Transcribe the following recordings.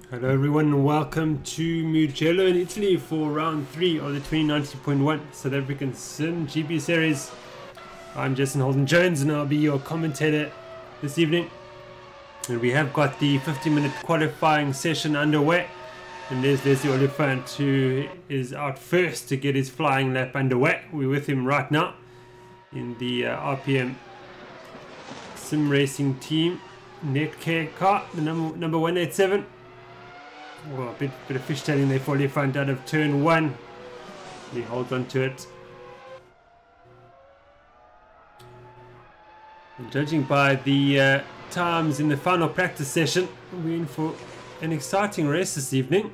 Hello everyone and welcome to Mugello in Italy for round 3 of the 2090.1 South African simGP series. I'm Jason Holden-Jones and I'll be your commentator this evening. And we have got the 50-minute qualifying session underway. And there's Leslie Oliphant, who is out first to get his flying lap underway. We're with him right now in the RPM sim racing team Netcare car, the number 187. Well, a bit of fishtailing there for Oliphant out of turn 1. He holds on to it. And judging by the times in the final practice session, we're in for an exciting race this evening.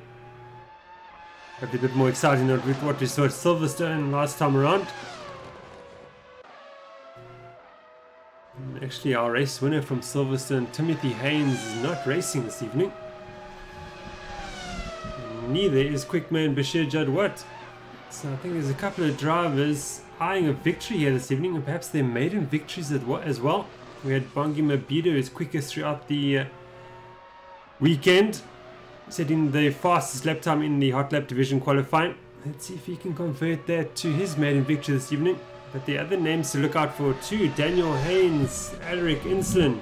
Probably a bit more exciting than what we saw at Silverstone last time around. And actually, our race winner from Silverstone, Timothy Haynes, is not racing this evening. Neither is Quickman Bashir Jadwat. So I think there's a couple of drivers eyeing a victory here this evening, and perhaps their maiden victories as well. We had Bongi Mabida, who's quickest throughout the weekend, setting the fastest lap time in the hot lap division qualifying. Let's see if he can convert that to his maiden victory this evening. But the other names to look out for too: Daniel Haynes, Alaric Insulin.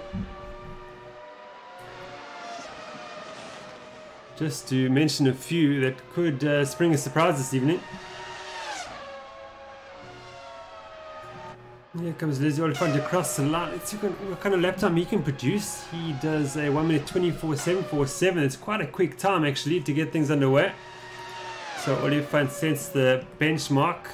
Just to mention a few that could spring a surprise this evening. Here comes Leslie Oliphant across the line. Let's see what kind of lap time he can produce. He does a 1 minute 24.747. It's quite a quick time actually to get things underway. So Oliphant sets the benchmark.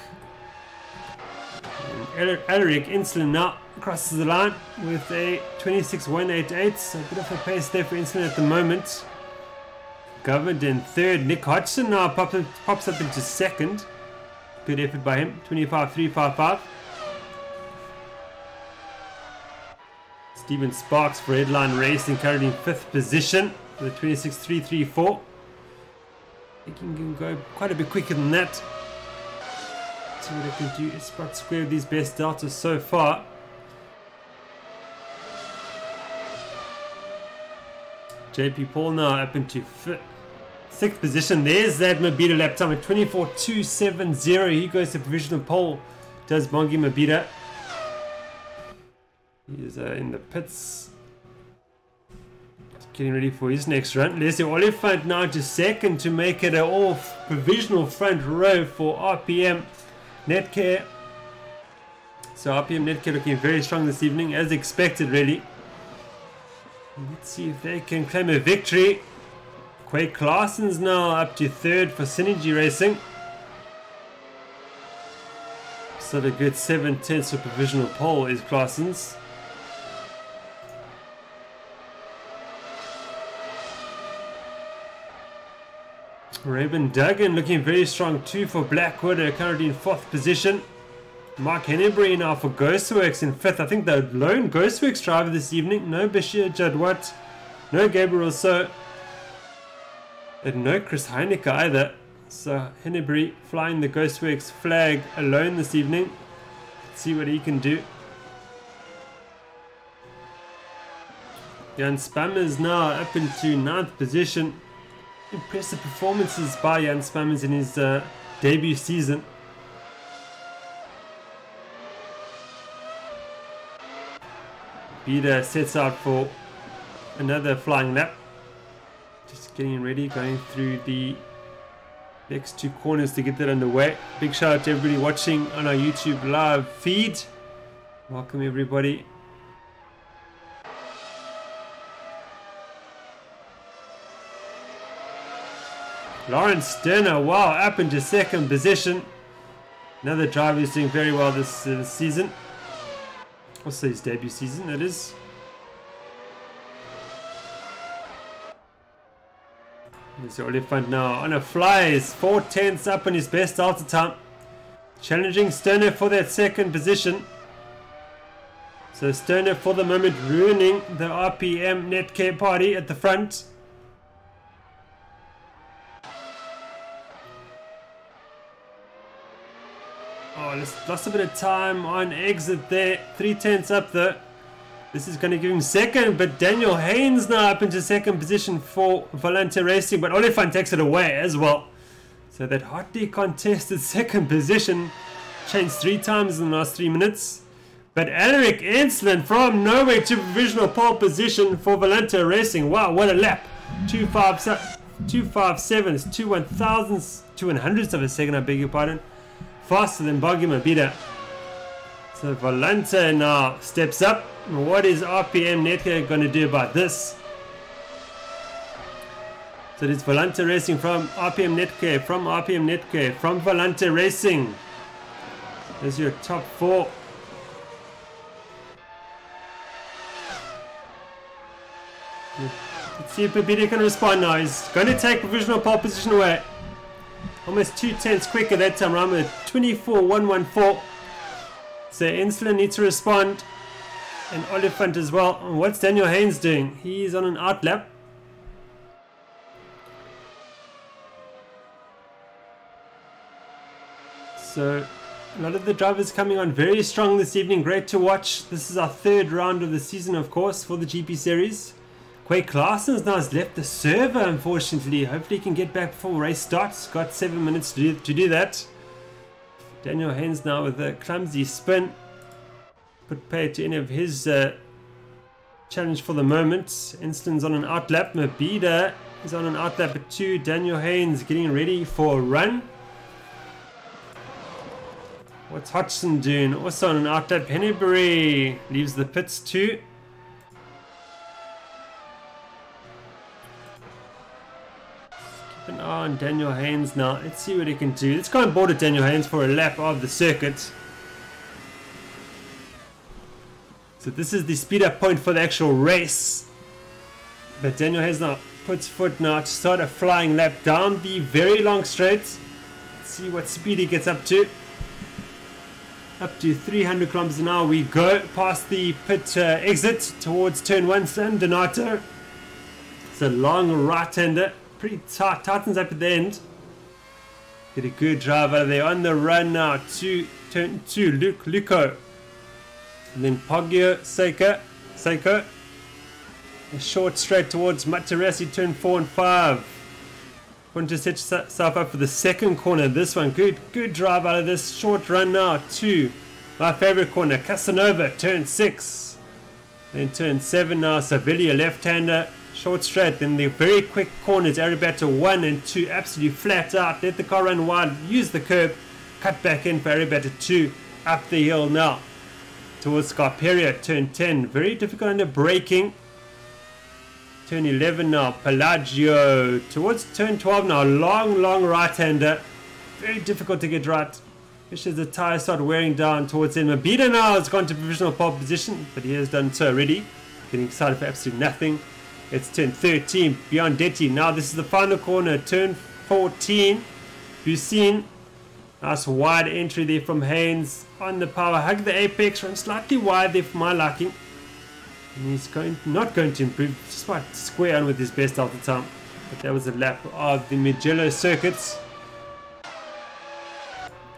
Alaric Insulin now crosses the line with a 26.188. So a bit of a pace there for Insulin at the moment. Governed in third. Nick Hodgson now pops up into second. Good effort by him. 25.355. Stephen Sparks for Headline Racing currently in 5th position with a 26.334. I think he can go quite a bit quicker than that. See what I can do is spot square these best deltas so far. JP Paul now up into 6th position. There's that Mabida lap time at 24.270. He goes to provisional pole. Does Bongi Mabida. He's in the pits. Getting ready for his next run. Leslie Oliphant now to second to make it an all provisional front row for RPM Netcare. So RPM Netcare looking very strong this evening, as expected really. Let's see if they can claim a victory. Quake Claasen's now up to 3rd for Synergy Racing. So a good 7/10 for provisional pole is Claasen's. Raven Duggan looking very strong too for Blackwood, currently in 4th position. Mark Hennebury now for Ghostworks in 5th. I think the lone Ghostworks driver this evening. No Bashir Jadwat, no Gabriel Rousseau, and no Chris Heineke either. So Hennebury flying the Ghostworks flag alone this evening. Let's see what he can do. Jan Spammers now up into 9th position. Impressive performances by Jan Spammers in his debut season. Bida sets out for another flying lap. Just getting ready, going through the next 2 corners to get that underway. Big shout out to everybody watching on our YouTube live feed. Welcome everybody. Lawrence Sterner, wow, up into 2nd position. Another driver who's doing very well this season. Also his debut season, that is. There's Oliphant now on a fly. Is 4/10 up on his best alta time. Challenging Sterner for that 2nd position. So Sterner for the moment ruining the RPM Netcare party at the front. Oh, lost a bit of time on exit there. 3/10 up though. This is going to give him second, but Daniel Haynes now up into second position for Volante Racing, but Oliphant takes it away as well. So that hotly contested second position changed 3 times in the last 3 minutes. But Alaric Ensslin from nowhere to provisional pole position for Volante Racing. Wow, what a lap. 257 is 2/100ths of a second, I beg your pardon. Faster than Boggy Mabida. So Volante now steps up. What is RPM Netco going to do about this? So it's Volante Racing from RPM Netco, from Volante Racing. There's your top 4. Let's see if Mabida can respond now. He's going to take provisional pole position away. Almost 2/10 quicker that time around with 24.114. So Ensslin needs to respond. And Oliphant as well. And what's Daniel Haynes doing? He's on an out lap. So a lot of the drivers coming on very strong this evening. Great to watch. This is our 3rd round of the season, of course, for the GP series. Quake Larson's now has left the server, unfortunately. Hopefully he can get back before race starts. Got 7 minutes to do that. Daniel Haynes now with a clumsy spin. Put pay to any of his challenge for the moment. Enslin's on an outlap. Mabida is on an outlap at 2. Daniel Haynes getting ready for a run. What's Hodgson doing? Also on an outlap. Hennebury leaves the pits too. Keep an eye on Daniel Haynes now. Let's see what he can do. Let's go on board with Daniel Haynes for a lap of the circuit. So this is the speed up point for the actual race. But Daniel Haynes now puts foot now to start a flying lap down the very long straight. Let's see what speed he gets up to. Up to 300 kilometers an hour we go past the pit exit towards turn 1, San Donato. It's a long right-hander, pretty tight, tightens up at the end. Get a good drive out of there. On the run now to turn 2, Luco. And then Poggio, Seiko. A short straight towards Materassi, turn 4 and 5. Want to set yourself up for the second corner. This one, good drive out of this. Short run now to my favorite corner, Casanova, turn 6. Then turn 7 now, Savilia, left-hander, short straight. Then the very quick corners, Arabata 1 and 2, absolutely flat out. Let the car run wide, use the curb, cut back in for Arabata 2. Up the hill now towards Scarperia, turn 10. Very difficult under braking. Turn 11 now, Pelagio. Towards turn 12 now, long right-hander. Very difficult to get right, especially as the tyres start wearing down towards him. Mabida now has gone to provisional pole position, but he has done so already. Getting excited for absolutely nothing. It's turn 13, Biondetti. Now this is the final corner, turn 14. Busin. Nice wide entry there from Haynes on the power. Hug the apex, run slightly wide there for my liking. And he's not going to improve, just about square on with his best after time. But that was a lap of the Mugello circuits.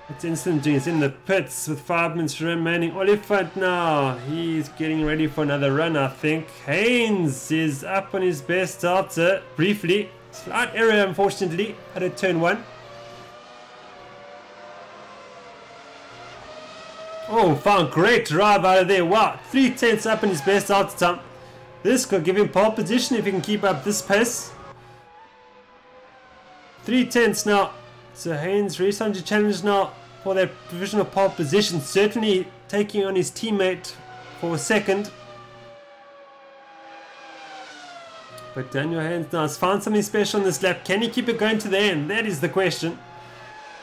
What's Ensslin doing? He's in the pits with 5 minutes remaining. Oliphant now, he's getting ready for another run, I think. Haynes is up on his best after briefly. Slight error, unfortunately, at a turn 1. Oh, found great drive out of there. Wow, 3/10 up in his best after time. This could give him pole position if he can keep up this pace. 3/10 now. So Haynes restarting to challenge now for that provisional pole position. Certainly taking on his teammate for a second. But Daniel Haynes now has found something special on this lap. Can he keep it going to the end? That is the question.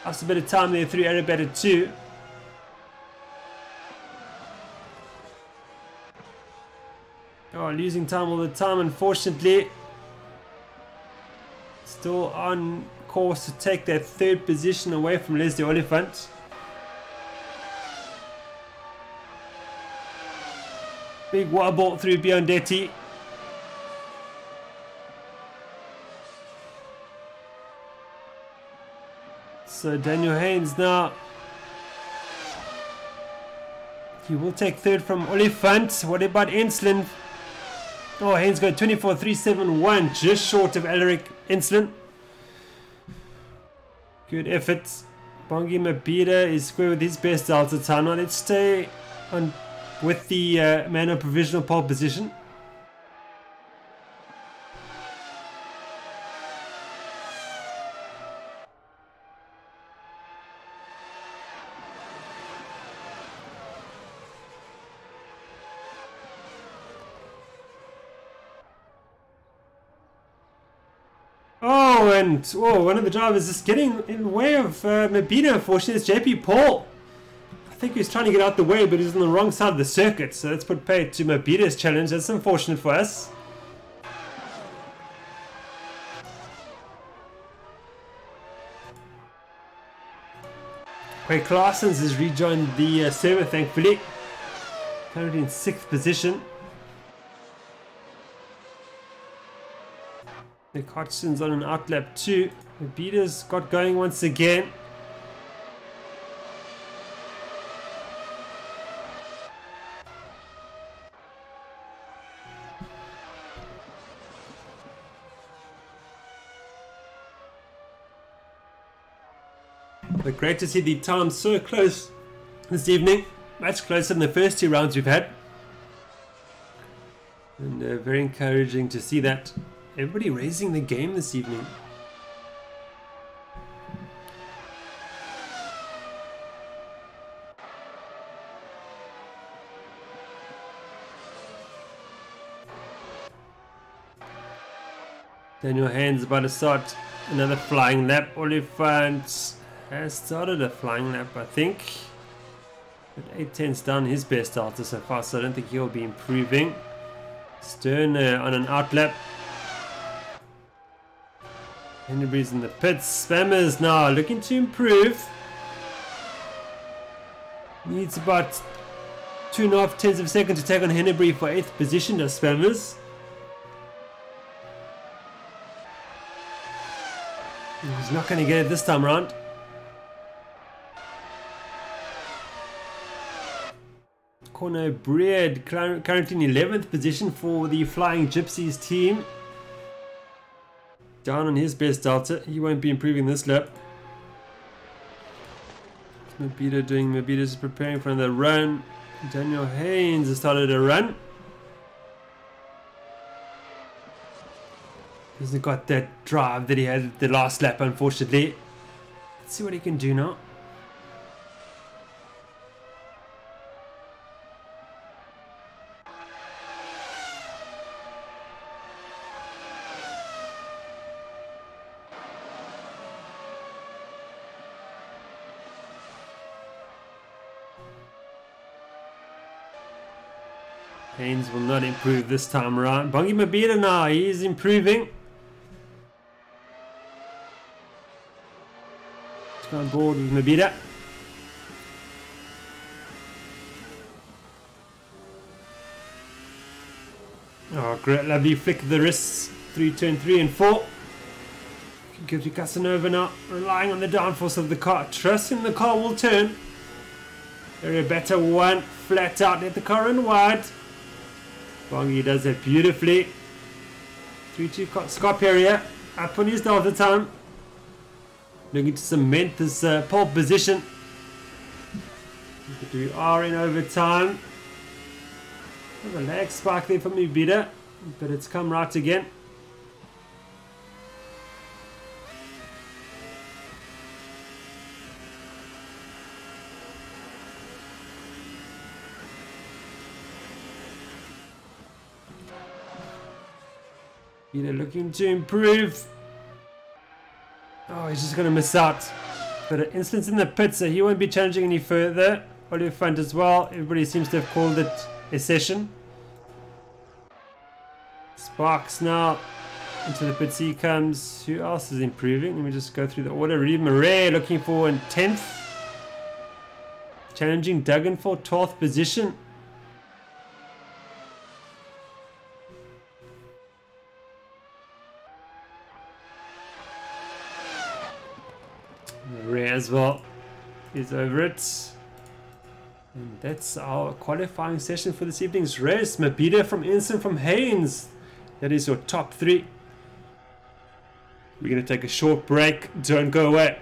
After a bit of time there through Arabata 2. Oh, losing time all the time, unfortunately. Still on course to take that 3rd position away from Leslie Oliphant. Big wobble through Biondetti. So Daniel Haynes now He will take third from Oliphant. What about Ensslin? Oh, Haynes got 24.371, just short of Alaric Ensslin. Good effort. Bongi Mabida is square with his best Delta time. Now let's stay on with the man on provisional pole position. Oh, and one of the drivers is getting in the way of Mabida, unfortunately. It's JP Paul. I think he was trying to get out the way, but he was on the wrong side of the circuit. So let's put pay to Mabida's challenge. That's unfortunate for us. Quay Claessens has rejoined the server, thankfully. Currently in 6th position. Nick Hodgson's on an outlap too. Mabida's got going once again. But great to see the time so close this evening. Much closer than the first 2 rounds we've had. And very encouraging to see that. Everybody raising the game this evening. Daniel Haynes about to start another flying lap. Oliphant has started a flying lap, I think. But 8/10's down his best Delta so far, so I don't think he'll be improving. Stern on an outlap. Henry's in the pits. Spammers now looking to improve. Needs about 2.5 tenths of a second to take on Henry for 8th position as Spammers. He's not going to get it this time around. Corner Breed currently in 11th position for the Flying Gypsies team. Down on his best Delta. He won't be improving this lap. Mabida's preparing for another run. Daniel Haynes has started a run. Hasn't got that drive that he had at the last lap, unfortunately. Let's see what he can do now. Haynes will not improve this time around. Bongi Mabida now, he is improving. Let's go on board with Mabida. Oh, great, lovely flick of the wrists. Turn 3 and 4. Give to Casanova now, relying on the downforce of the car. Trusting the car will turn. Very better one, flat out, let the car run wide. Bongi does it beautifully. 3-2 Scott area up on his Delta time. Looking to cement this pole position. We are in overtime. A lag spark there for Mabida, but it's come right again. Looking to improve. Oh, he's just going to miss out. But an instance in the pit, so he won't be challenging any further. Oliphant as well. Everybody seems to have called it a session. Sparks now into the pits. He comes. Who else is improving? Let me just go through the order. Reed Murray looking for in 10th. Challenging Duggan for 12th position. Ray as well is over it. And that's our qualifying session for this evening's race. Mabida from Instant from Haynes. That is your top 3. We're going to take a short break. Don't go away.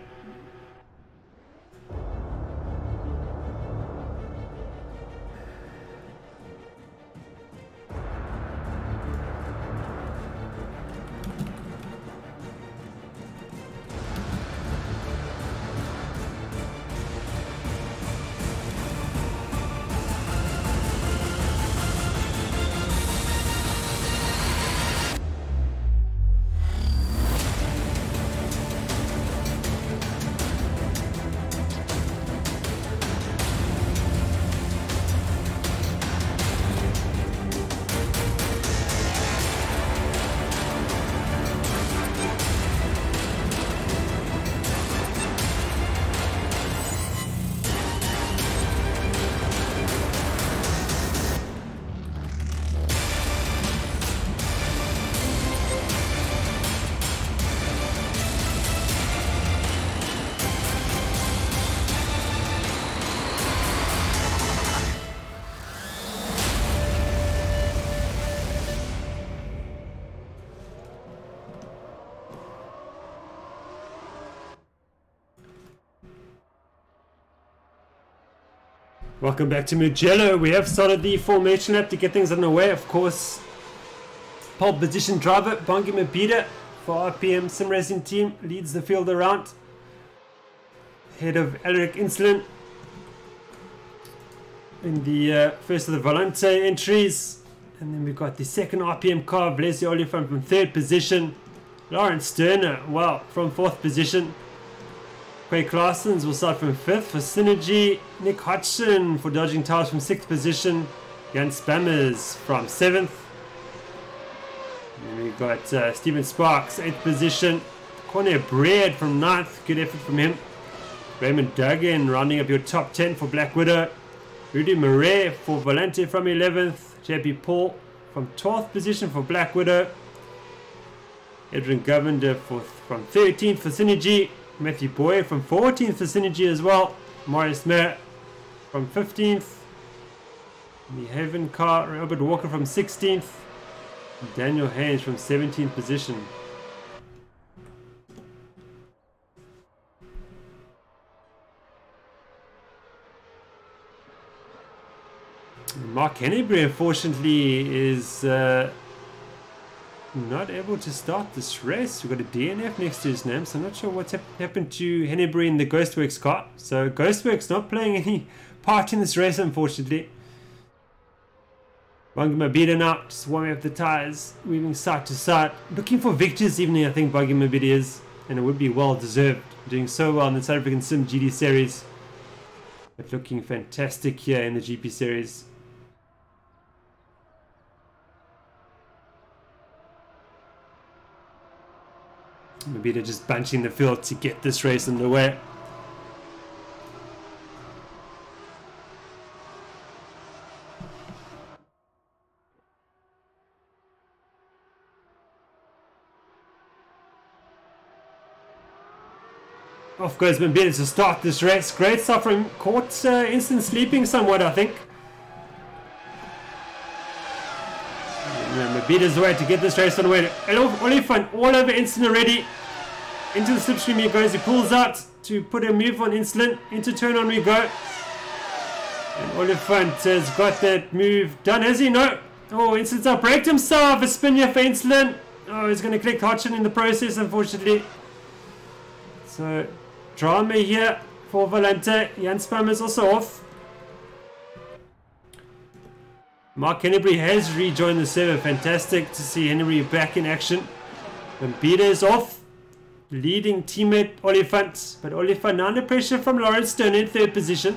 Welcome back to Mugello. We have started the formation lap to get things underway. Of course, pole position driver Bongi Mabida for RPM Sim Racing Team leads the field around. Ahead of Alaric Insulin in the first of the Volante entries. And then we've got the second RPM car, Blessy Oliphant from 3rd position. Lawrence Sterner, wow, from 4th position. Craig Clarsons will start from 5th for Synergy. Nick Hodgson for Dodging Towers from 6th position. Jan Spammers from 7th. And we've got Stephen Sparks, 8th position. Corner Bread from 9th. Good effort from him. Raymond Duggan rounding up your top 10 for Black Widow. Rudy Murray for Volante from 11th. JP Paul from 12th position for Black Widow. Edwin Govender from 13th for Synergy. Matthew Boyd from 14th for Synergy as well. Maurice Mayer from 15th. The Haven car, Robert Walker from 16th. Daniel Haynes from 17th position. Mark Hennebury unfortunately is not able to start this race. We've got a DNF next to his name, so I'm not sure what's happened to Hennebury in the Ghostworks car. So Ghostworks not playing any part in this race, unfortunately. Bongi Mabida now, just warming up the tyres, weaving side to side. Looking for victories evening, I think Bongi Mabida is, and it would be well deserved. Doing so well in the South African Sim GD series. But looking fantastic here in the GP series. Maybe they're just bunching the field to get this race underway. Off goes Mabida to start this race. Great stuff from caught instant sleeping somewhat, I think. Mabida's the way to get this race on the way. Oliphant all over Instant already. Into the slipstream he goes. He pulls out to put a move on Instant. Into turn on we go. And Oliphant has got that move done, has he? No. Oh, Instant's outbraked himself. A spin here for Instant. Oh, he's going to collect Hodgson in the process, unfortunately. So, drama here for Volante. Jan Spam is also off. Mark Hennebury has rejoined the server. Fantastic to see Hennebury back in action. Mabida is off. Leading teammate Oliphant. But Oliphant under pressure from Lawrence Stone in 3rd position.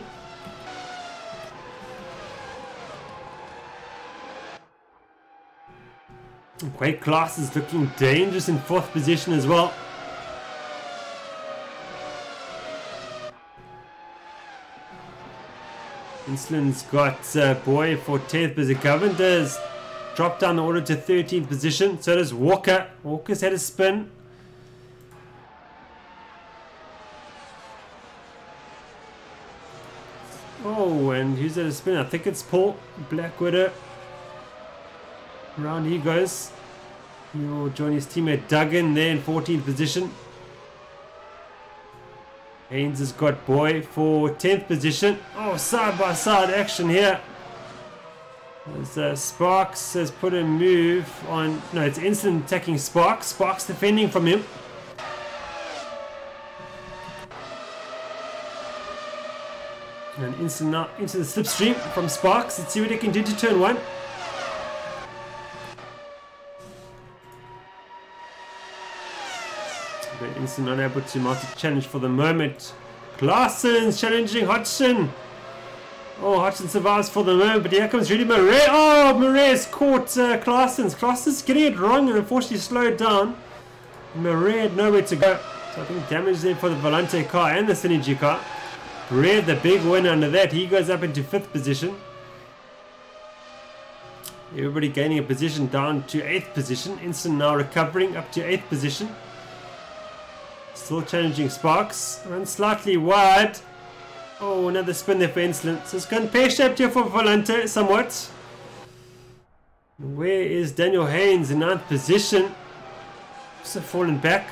Quake Class is looking dangerous in 4th position as well. Insulin's got Boy for 10th position. Governor's dropped down the order to 13th position. So does Walker. Walker's had a spin. Oh, Oh, and who's at a spin? I think it's Paul Black Widow. Round he goes. He'll join his teammate Duggan there in 14th position. Haynes has got Boy for 10th position. Oh, side by side action here. As Sparks has put a move on. No, it's instant attacking Sparks. Sparks defending from him. And instant now into the slipstream from Sparks. Let's see what he can do to turn one. But instant unable to mount a challenge for the moment. Claessen's challenging Hodgson. Oh, Hodgson survives for the moment, but here comes Rudy Murray. Oh, Murray's caught Claessen's. Claessen's getting it wrong and unfortunately slowed down. Murray had nowhere to go. So I think damage there for the Volante car and the Synergy car. Murray the big win under that. He goes up into 5th position. Everybody gaining a position down to 8th position. Instant now recovering up to 8th position. Still challenging Sparks. Runs slightly wide. Oh, another spin there for Insolent. So it's gone pear-shaped here for Volante somewhat. Where is Daniel Haynes in 9th position? Also fallen back.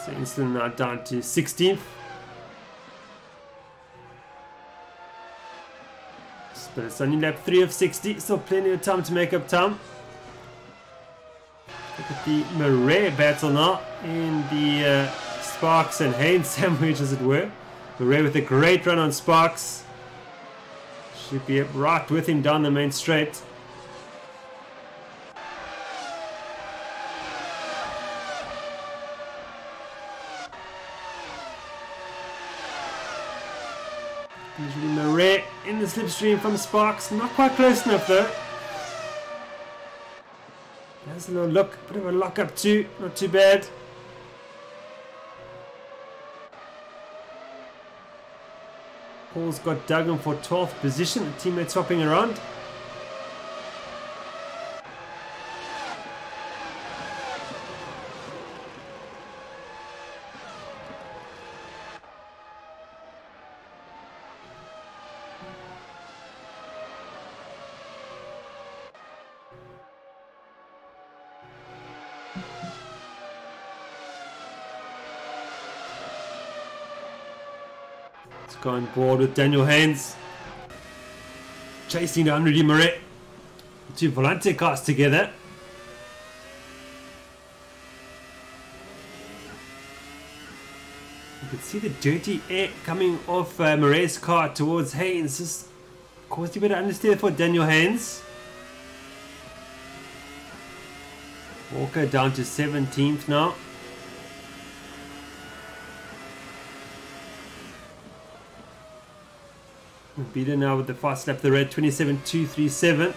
So Insolent now down to 16th. But it's only lap 3 of 60. Still plenty of time to make up time. Look at the Murray battle now in the Sparks and Haynes sandwich, as it were. Murray with a great run on Sparks. Should be right with him down the main straight. Usually Murray in the slipstream from Sparks. Not quite close enough though. There's a little look, bit of a lock up too, not too bad. Paul's got Duggan for 12th position, the teammates hopping around. Going board with Daniel Haynes. Chasing down Rudy Murray. Two Volante cars together. You can see the dirty air coming off Murray's car towards Haynes. Just caused a bit of understeer for Daniel Haynes. Walker down to 17th now. Beater now with the fast lap the red 27.237. Bit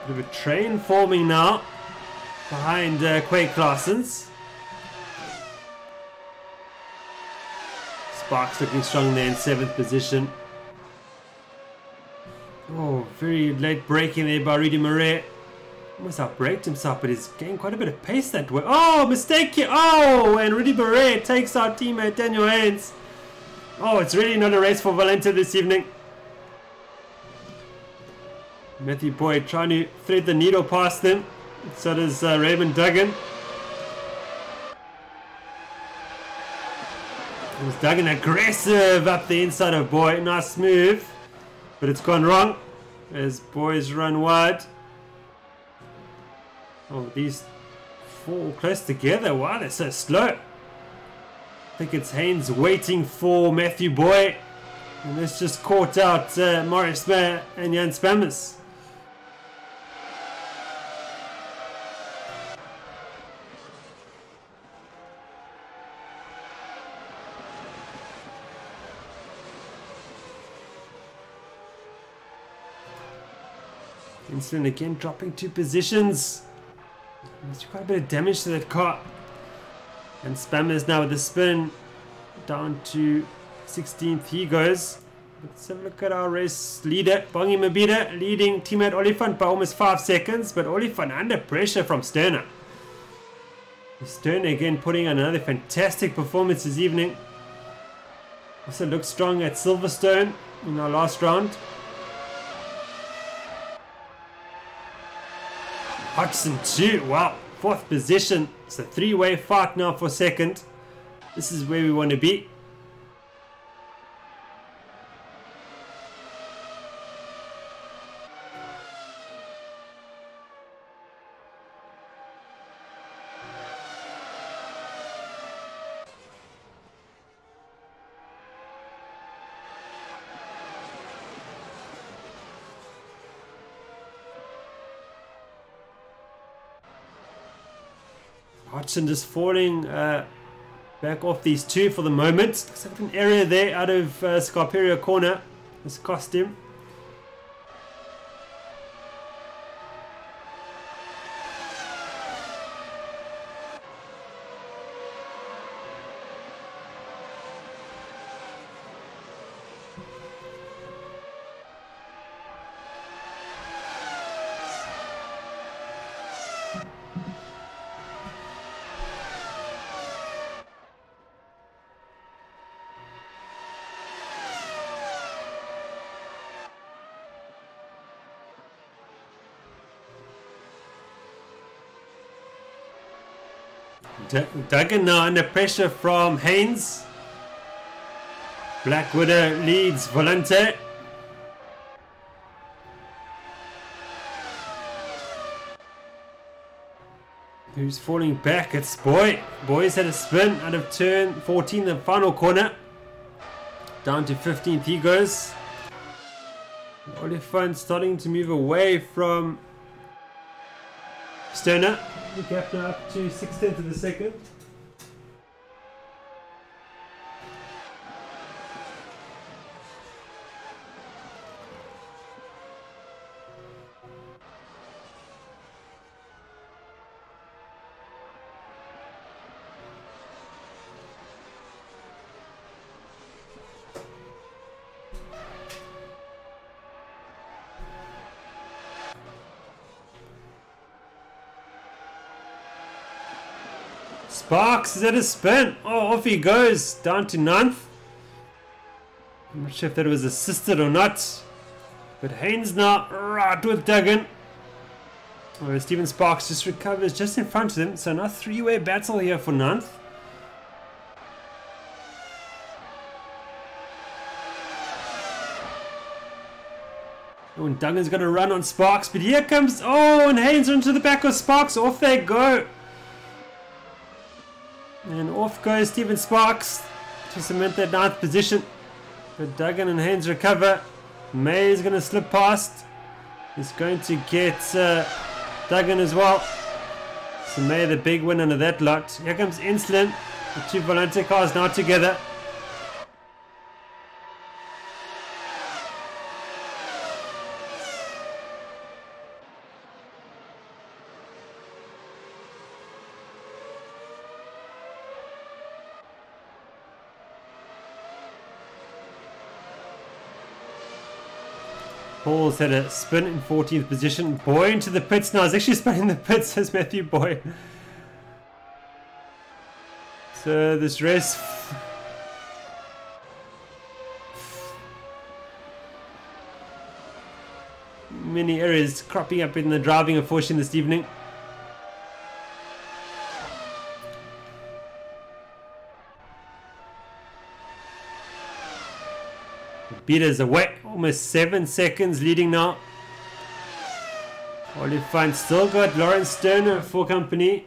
of a train forming now behind Quake Claessen's. Sparks looking strong there in 7th position. Oh, very late braking there by Rudy Murray. Almost outbraked himself, but he's gained quite a bit of pace that way. Oh, mistake here. Oh, and Rudy Murray takes our teammate Daniel Haynes. Oh, it's really not a race for Volante this evening. Matthew Boyd trying to thread the needle past them. So does Raymond Duggan. It was Duggan aggressive up the inside of Boyd. Nice move. But it's gone wrong as Boys run wide. Oh, these fall close together. Wow, they're so slow. I think it's Haynes waiting for Matthew Boy. And this just caught out Morris Mayer and Jan Spammers. Insolent again dropping 2 positions. There's quite a bit of damage to that car. And Spammers now with the spin down to 16th he goes. Let's have a look at our race leader, Bongi Mabida, leading teammate Oliphant by almost 5 seconds, but Oliphant under pressure from Sterner. Sterner again putting on another fantastic performance this evening. Also looked strong at Silverstone in our last round. Hodgson too, wow, 4th position. It's a 3-way fight now for 2nd. This is where we want to be. Hodgson just falling back off these two for the moment. Looks like an area there out of Scarperia corner. This cost him. Duggan now under pressure from Haynes. Black Widow leads Volante. Who's falling back? It's Boy. Boy's had a spin out of turn 14, the final corner. Down to 15th he goes. Oliphant starting to move away from Sterner. The gap now up to 6/10 of a second. Sparks is at a spin. Oh, off he goes. Down to 9th. I'm not sure if that was assisted or not. But Haynes now right with Duggan. Oh, Stephen Sparks just recovers just in front of him. So now 3-way battle here for 9th. Oh, and Duggan's going to run on Sparks. But here comes... Oh, and Haynes into the back of Sparks. Off they go. And off goes Stephen Sparks to cement that 9th position. But Duggan and Haynes recover. May is going to slip past. He's going to get Duggan as well. So May the big win under that lot. Here comes Inslin. The two Volante cars now together. Paul's had a spin in 14th position. Boy into the pits now. He's actually spinning the pits as Matthew Boy. So this race... Many errors cropping up in the driving, unfortunately, this evening. Beaters away, almost 7 seconds leading now. Oliphant still got Lawrence Sterner for company.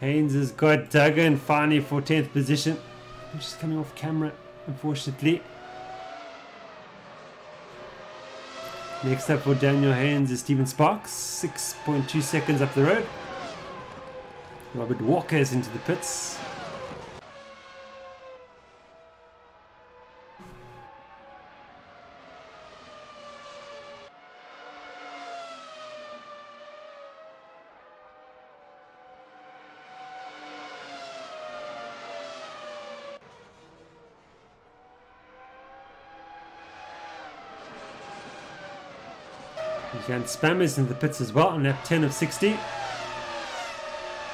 Haynes has got Duggan finally for 10th position. I'm just coming off camera, unfortunately. Next up for Daniel Haynes is Stephen Sparks, 6.2 seconds up the road. Robert Walker is into the pits. Jan Spam is in the pits as well on lap 10 of 60.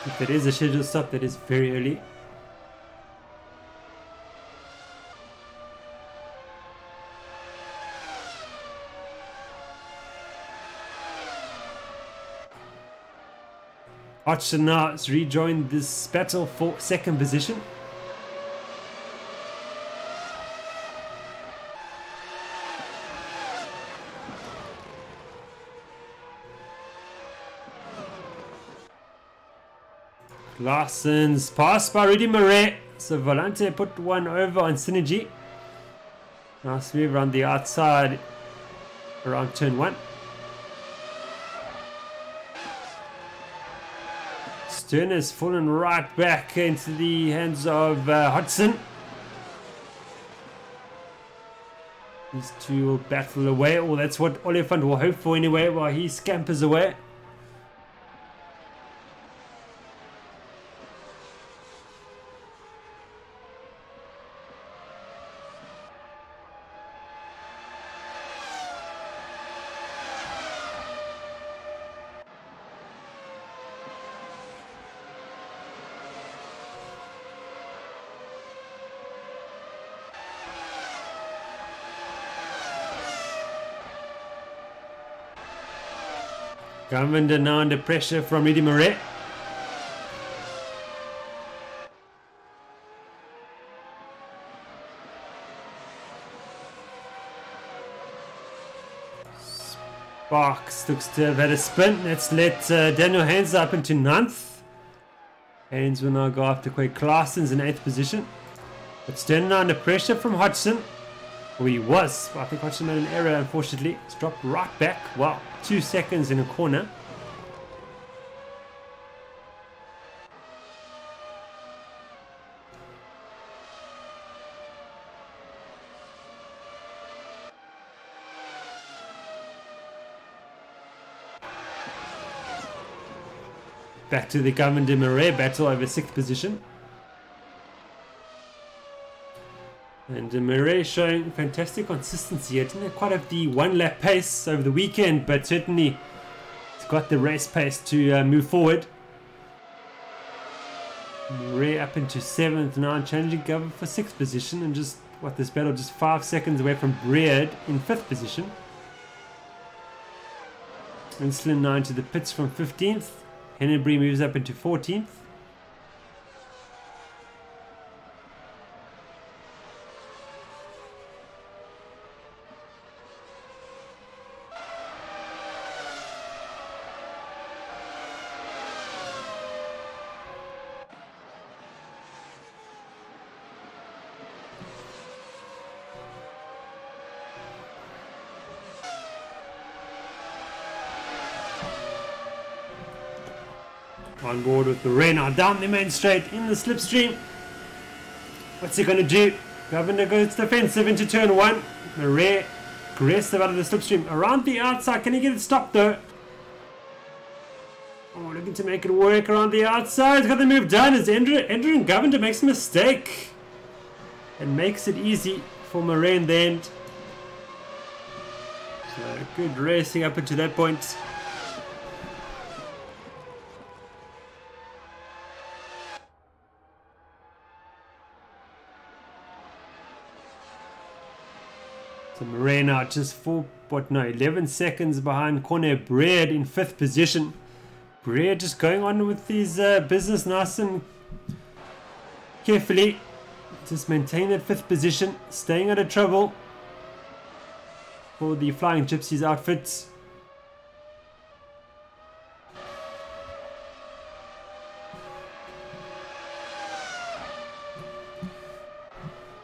If that is a scheduled stop, that is very early. Hodgson now has rejoined this battle for 2nd position. Larson's passed by Rudy Murray, so Volante put one over on Synergy. Nice move around the outside around turn 1. Stern has fallen right back into the hands of Hodgson. These two will battle away, or that's what Oliphant will hope for anyway, while he scampers away. Government now under pressure from Rudy Murray. Sparks looks to have had a spin. Let's let Daniel Haynes up into 9th. Haynes will now go after Quay Claassens in 8th position. But Stern now under pressure from Hodgson. Well, he was. I think Hodgson made an error, unfortunately. It's dropped right back. Wow, 2 seconds in a corner. Back to the Government de Marais battle over 6th position. And de Marais showing fantastic consistency. It didn't quite have the 1 lap pace over the weekend, but certainly it's got the race pace to move forward. Marais up into 7th now, challenging Government for 6th position, and just what this battle just 5 seconds away from Breard in 5th position. Insulin now into the pits from 15th. Hennebree moves up into 14th. On board with the Renner down the main straight in the slipstream. What's he going to do? Governor goes defensive into turn 1. Marais aggressive out of the slipstream. Around the outside. Can he get it stopped though? Oh, looking to make it work around the outside. He's got the move done as Endrin Governor makes a mistake. And makes it easy for Marais in the end. So good racing up until that point. So Marais now just 11 seconds behind Corne Breard in 5th position. Breard just going on with his business nice and carefully. Just maintain that 5th position, staying out of trouble for the Flying Gypsies outfit.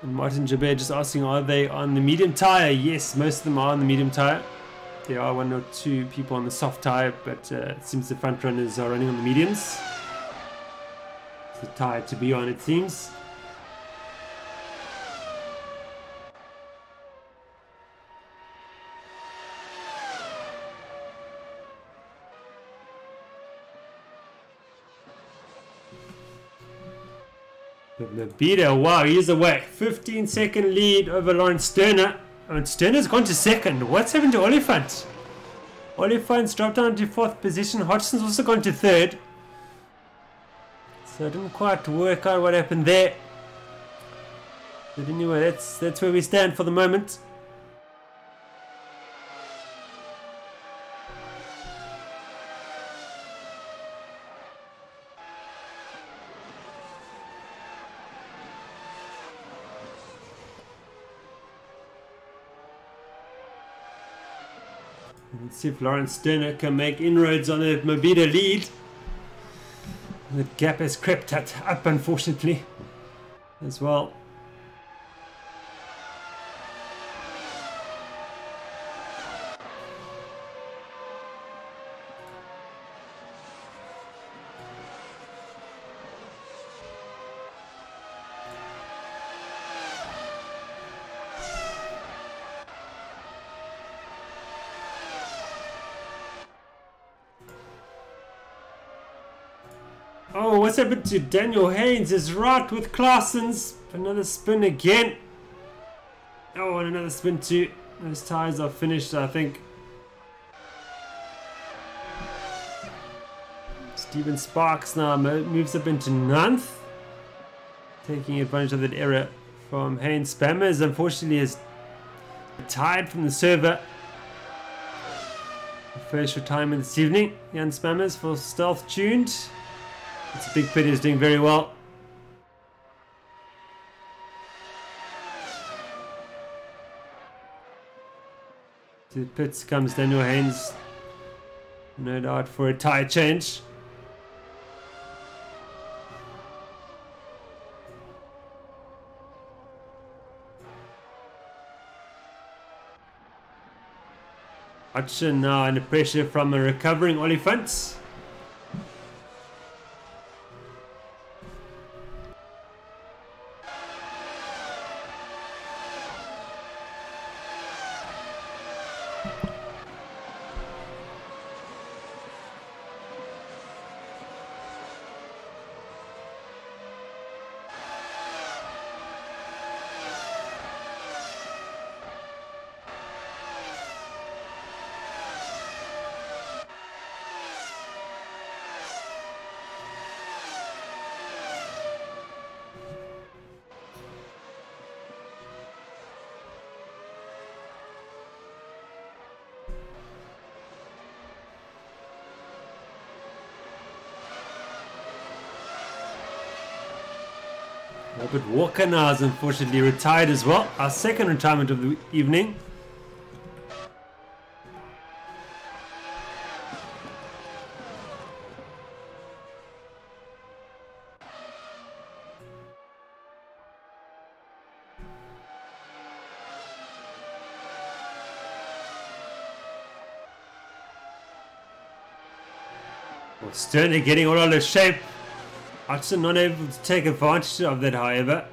And Martin Jabir just asking, are they on the medium tire? Yes, most of them are on the medium tire. There are 1 or 2 people on the soft tire, but it seems the front runners are running on the mediums. It's the tire to be on, it seems. Mabida, wow, he's away. 15-second lead over Lawrence Sterner. And Sterner's gone to second. What's happened to Oliphant? Oliphant's dropped down to 4th position. Hodgson's also gone to 3rd. So it didn't quite work out what happened there. But anyway, that's where we stand for the moment. Let's see if Lawrence Sterner can make inroads on the Mabida lead. The gap has crept up, unfortunately, as well. Oh, what's happened to Daniel Haynes? Is right with Claessens. Another spin again. Oh, and another spin too. Those tires are finished, I think. Stephen Sparks now moves up into 9th. Taking advantage of that error from Haynes. Spammers, unfortunately, is retired from the server. First retirement this evening. Jan Spammers for Stealth Tuned. It's a big pity, he's doing very well. To the pits comes Daniel Haynes, no doubt for a tyre change. Hudson now under pressure from a recovering Oliphant. Robert Walker now is unfortunately retired as well. Our second retirement of the evening. Well, Sterner getting all out of shape. Hudson not able to take advantage of that, however.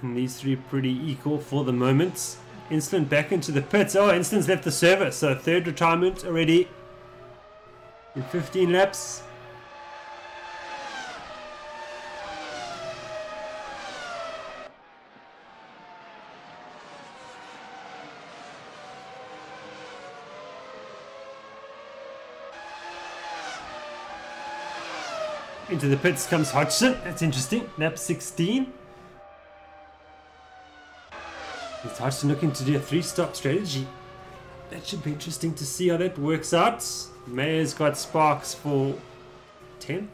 And these three pretty equal for the moment. Instant back into the pits. Oh, Instant's left the server, so 3rd retirement already in 15 laps. Into the pits comes Hodgson. That's interesting. Lap 16. Is Hodgson looking to do a 3-stop strategy? That should be interesting to see how that works out. Mayer's got Sparks for 10th.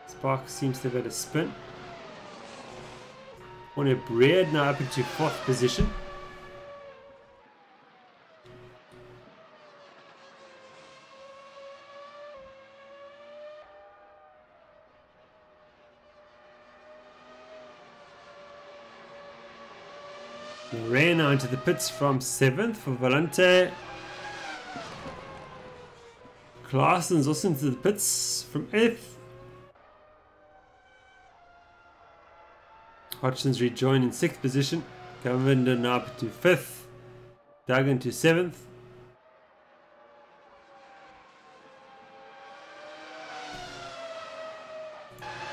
Sparks seems to have had a spin. Warner Bread now up into 4th position. Ran out into the pits from 7th for Volante. Claessen's also into the pits from 8th. Hodgson's rejoined in 6th position. Govender now up to 5th. Duggan to 7th.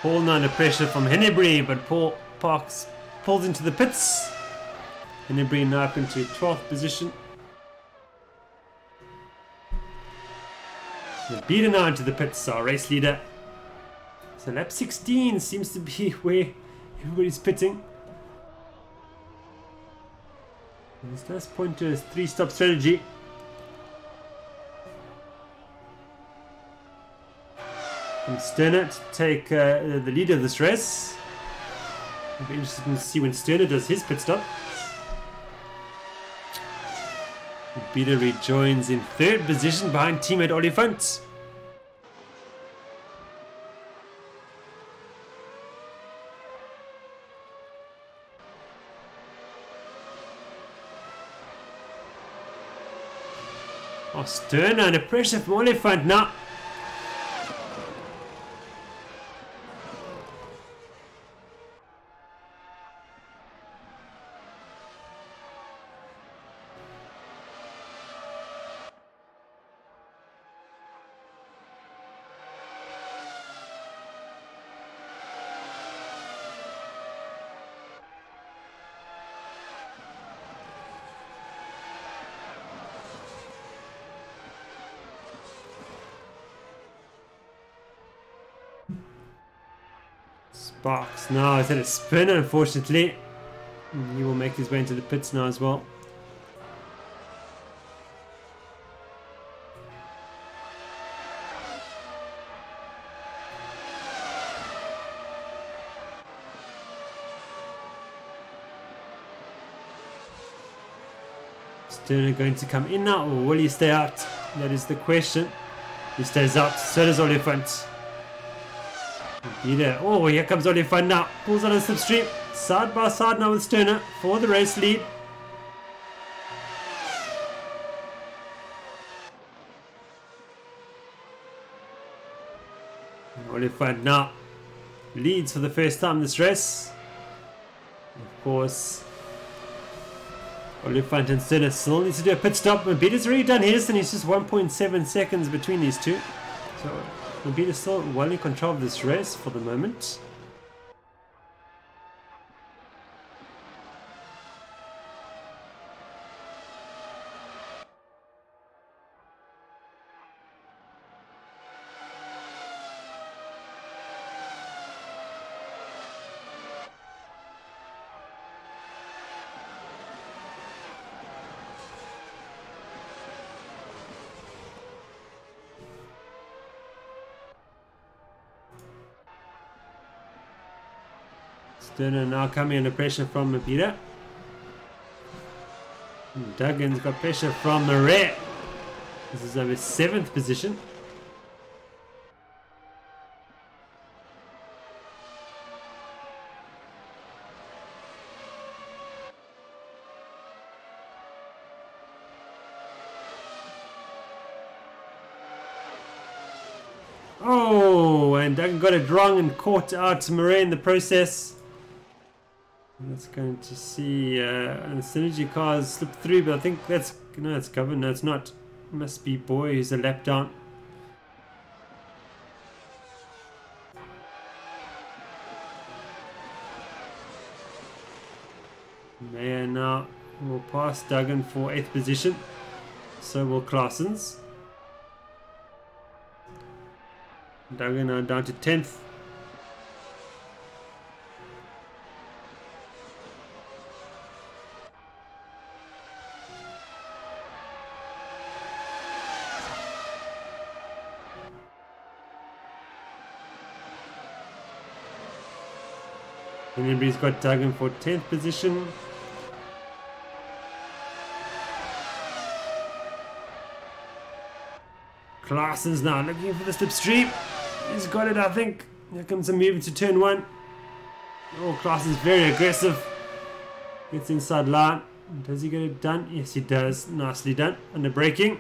Paul now under pressure from Hennebury, but Paul Parks pulls into the pits. Hennebury now up into 12th position. The beater now into the pits, our race leader. So lap 16 seems to be where everybody's pitting. And this does point to a 3-stop strategy. And Sterner to take the lead of this race. It'll be interesting to see when Sterner does his pit stop. Beater rejoins in 3rd position behind teammate Oliphant. Oh, Sterner under pressure from Oliphant now. Sparks now is at a spin, unfortunately. He will make his way into the pits now as well. Sterner going to come in now, or will he stay out? That is the question. He stays out, so does Oliphant. Beater. Oh, here comes Oliphant now. Pulls on a slipstream. Side by side now with Sterner for the race lead. Oliphant now leads for the first time this race. Of course, Oliphant and Sterner still need to do a pit stop. Beater's already done his, and it's just 1.7 seconds between these two. So Beater's still well in control of this race for the moment. Sterner now coming under pressure from Beater. Duggan's got pressure from Marais. This is over 7th position. Oh, and Duggan got it wrong and caught out Marais in the process. That's going to see the Synergy cars slip through, but I think that's no, it's covered. No, it's not. It must be Boy who's a lap down. Mayer now will pass Duggan for 8th position. So will Claessen's. Duggan now down to 10th. Hennebury's got Duggan for 10th position. Claessen's now looking for the slipstream. He's got it, I think. Here comes a move to turn 1. Oh, Claessen's very aggressive. Gets inside line. Does he get it done? Yes, he does. Nicely done. Under braking.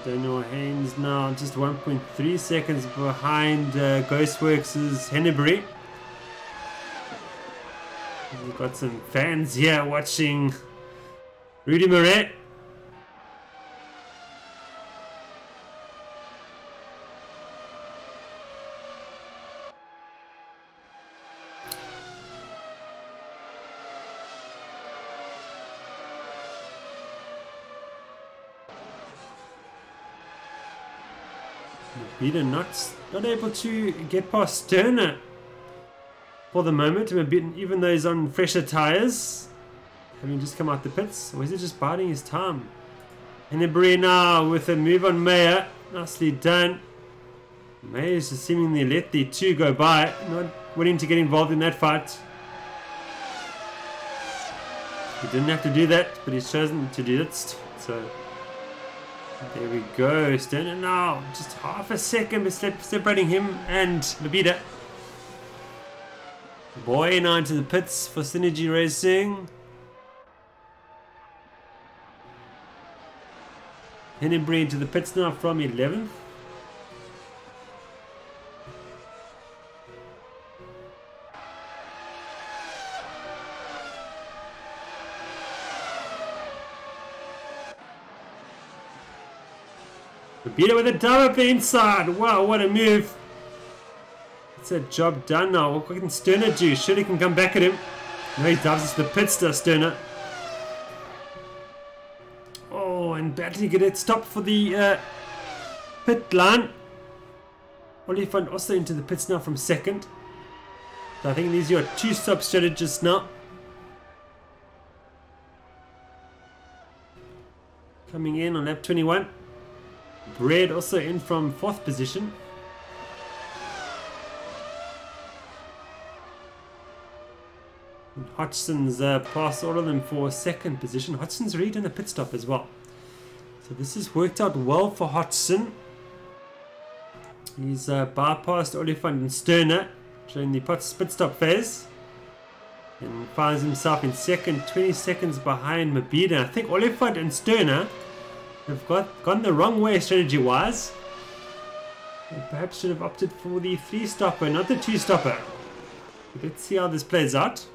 Daniel Haynes now just 1.3 seconds behind Ghostworks' Hennebury. We've got some fans here watching Rudy Moret. Mabida not able to get past Sterner for the moment, even though he's on fresher tyres, having just come out the pits. Or is he just biding his time? Hennebury now with a move on Mayer. Nicely done. Mayer's just seemingly let the two go by, not willing to get involved in that fight. He didn't have to do that, but he's chosen to do it. So there we go. Sterner now just half a second separating him and Mabida. Boy now into the pits for Synergy Racing. Hennebury into the pits now from 11th. Mabida with a dive up the inside. Wow, what a move. It's a job done now. What can Sterner do? Surely he can come back at him. No, he dives into the pits, does Sterner. Oh, and badly get it stopped for the pit line. Oliphant also into the pits now from second. So I think these are your two-stop strategists now. Coming in on lap 21. Bread also in from 4th position. Hodgson's passed all of them for 2nd position. Hodgson's already done a pit stop as well. So this has worked out well for Hodgson. He's bypassed Oliphant and Sterner during the pit stop phase. And finds himself in 2nd, 20 seconds behind Mabida. I think Oliphant and Sterner have gone the wrong way strategy-wise. Perhaps should have opted for the 3-stopper, not the 2-stopper. Let's see how this plays out.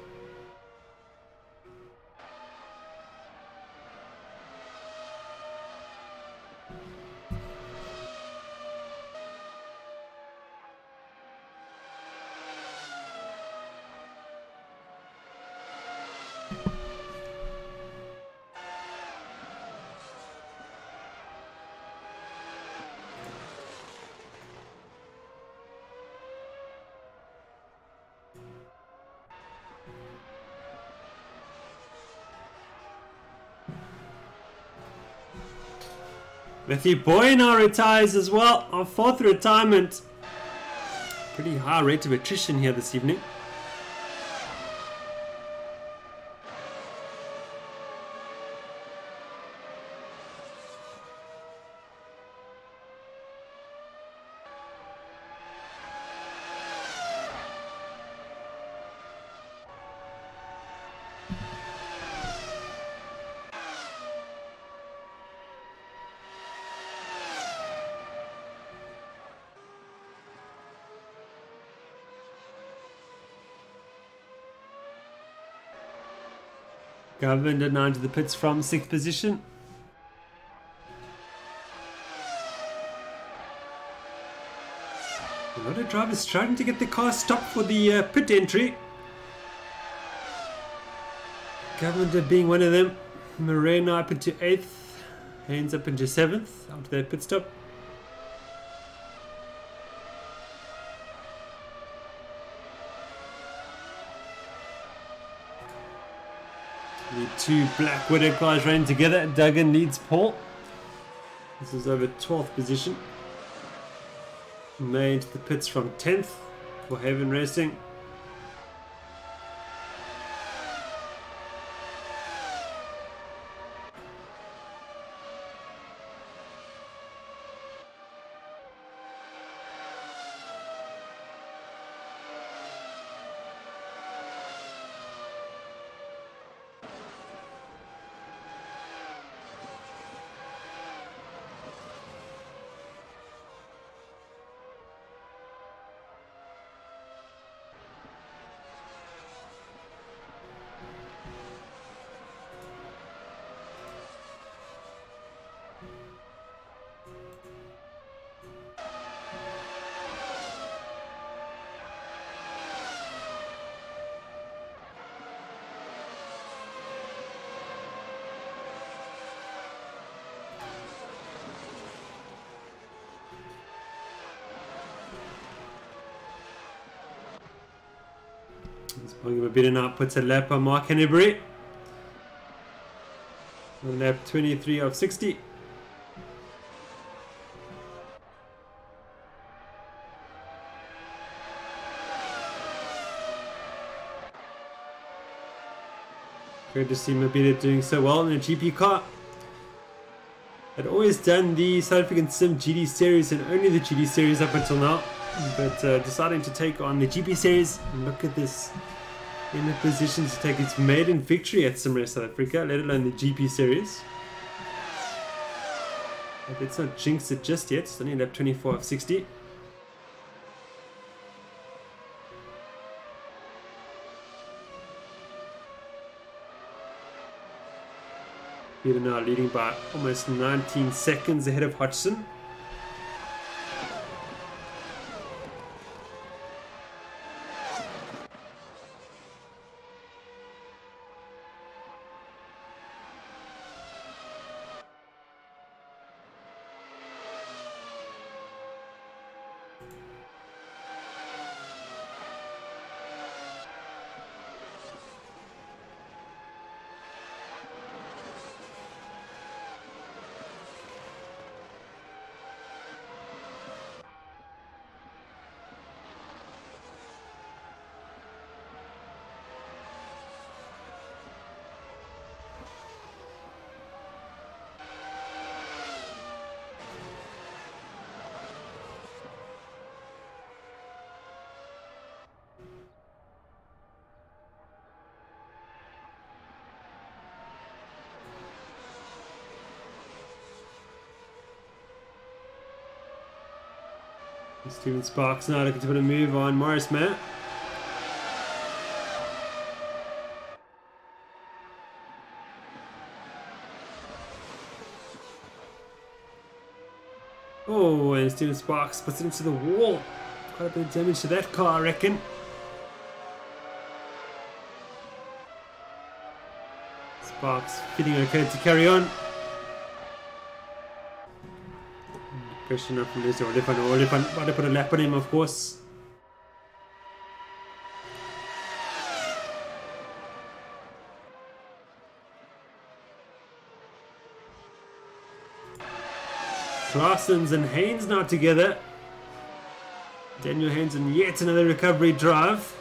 Matthew Boy now retires as well, our 4th retirement. Pretty high rate of attrition here this evening. Governor now into the pits from 6th position. A lot of drivers trying to get the car stopped for the pit entry. Governor being one of them. Moreno up into 8th. Haynes up into 7th after their pit stop. The two Black Widow cars running together. Duggan leads Paul. This is over 12th position. Made the pits from 10th for Haven Racing. I'll give a bit of an output to lap on Mark Hennebury. On lap 23 of 60. Great to see Mabita doing so well in a GP car. I'd always done the South African Sim GT series and only the GT series up until now, but deciding to take on the GP series. And look at this, in a position to take its maiden victory at Sim Race South Africa, let alone the GP series. But let's not jinx it just yet. It's only lap 24 of 60. Peter now leading by almost 19 seconds ahead of Hodgson. Steven Sparks now looking to put a move on Morris Matt. Oh, and Steven Sparks puts it into the wall. Quite a bit of damage to that car, I reckon. Sparks feeling okay to carry on. Question up from this Olifant about to put a lap on him, of course. Claessens and Haynes now together. Daniel Haynes in yet another recovery drive.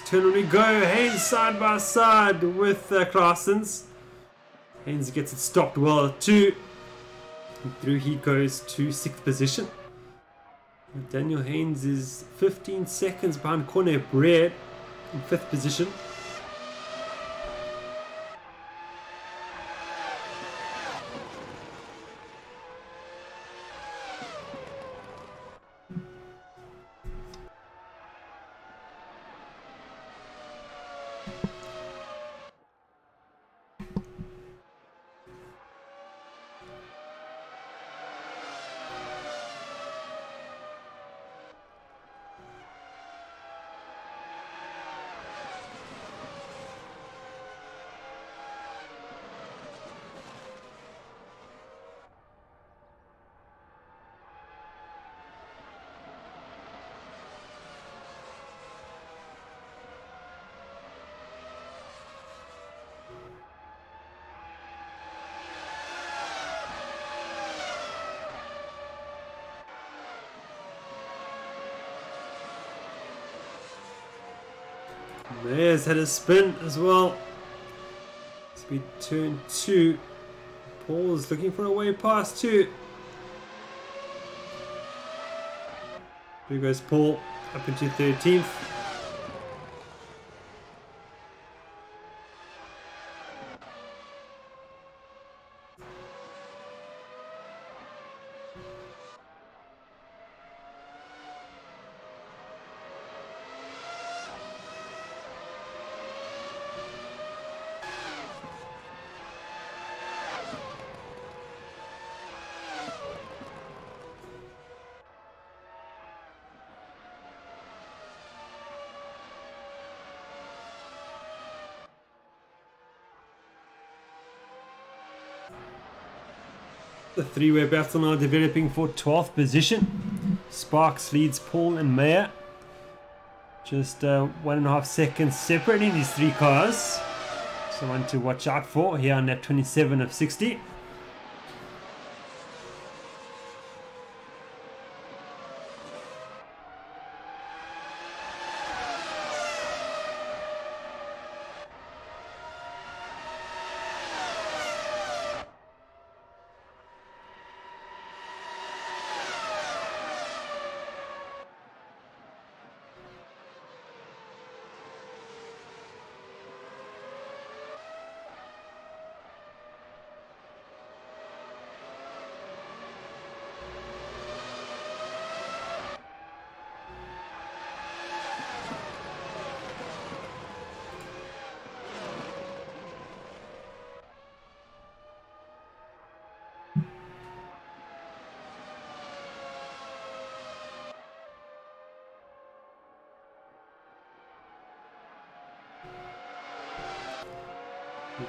Turn on we go. Haynes side by side with Claessens. Haynes gets it stopped well at 2. And through he goes to 6th position. And Daniel Haynes is 15 seconds behind Corne Bread in 5th position. There's had a spin as well. Speed turn 2. Paul's looking for a way past 2. Here goes Paul up into 13th. The three-way battle now developing for 12th position. Sparks leads Paul and Mayer. Just 1.5 seconds separating these three cars. Someone to watch out for here on lap 27 of 60.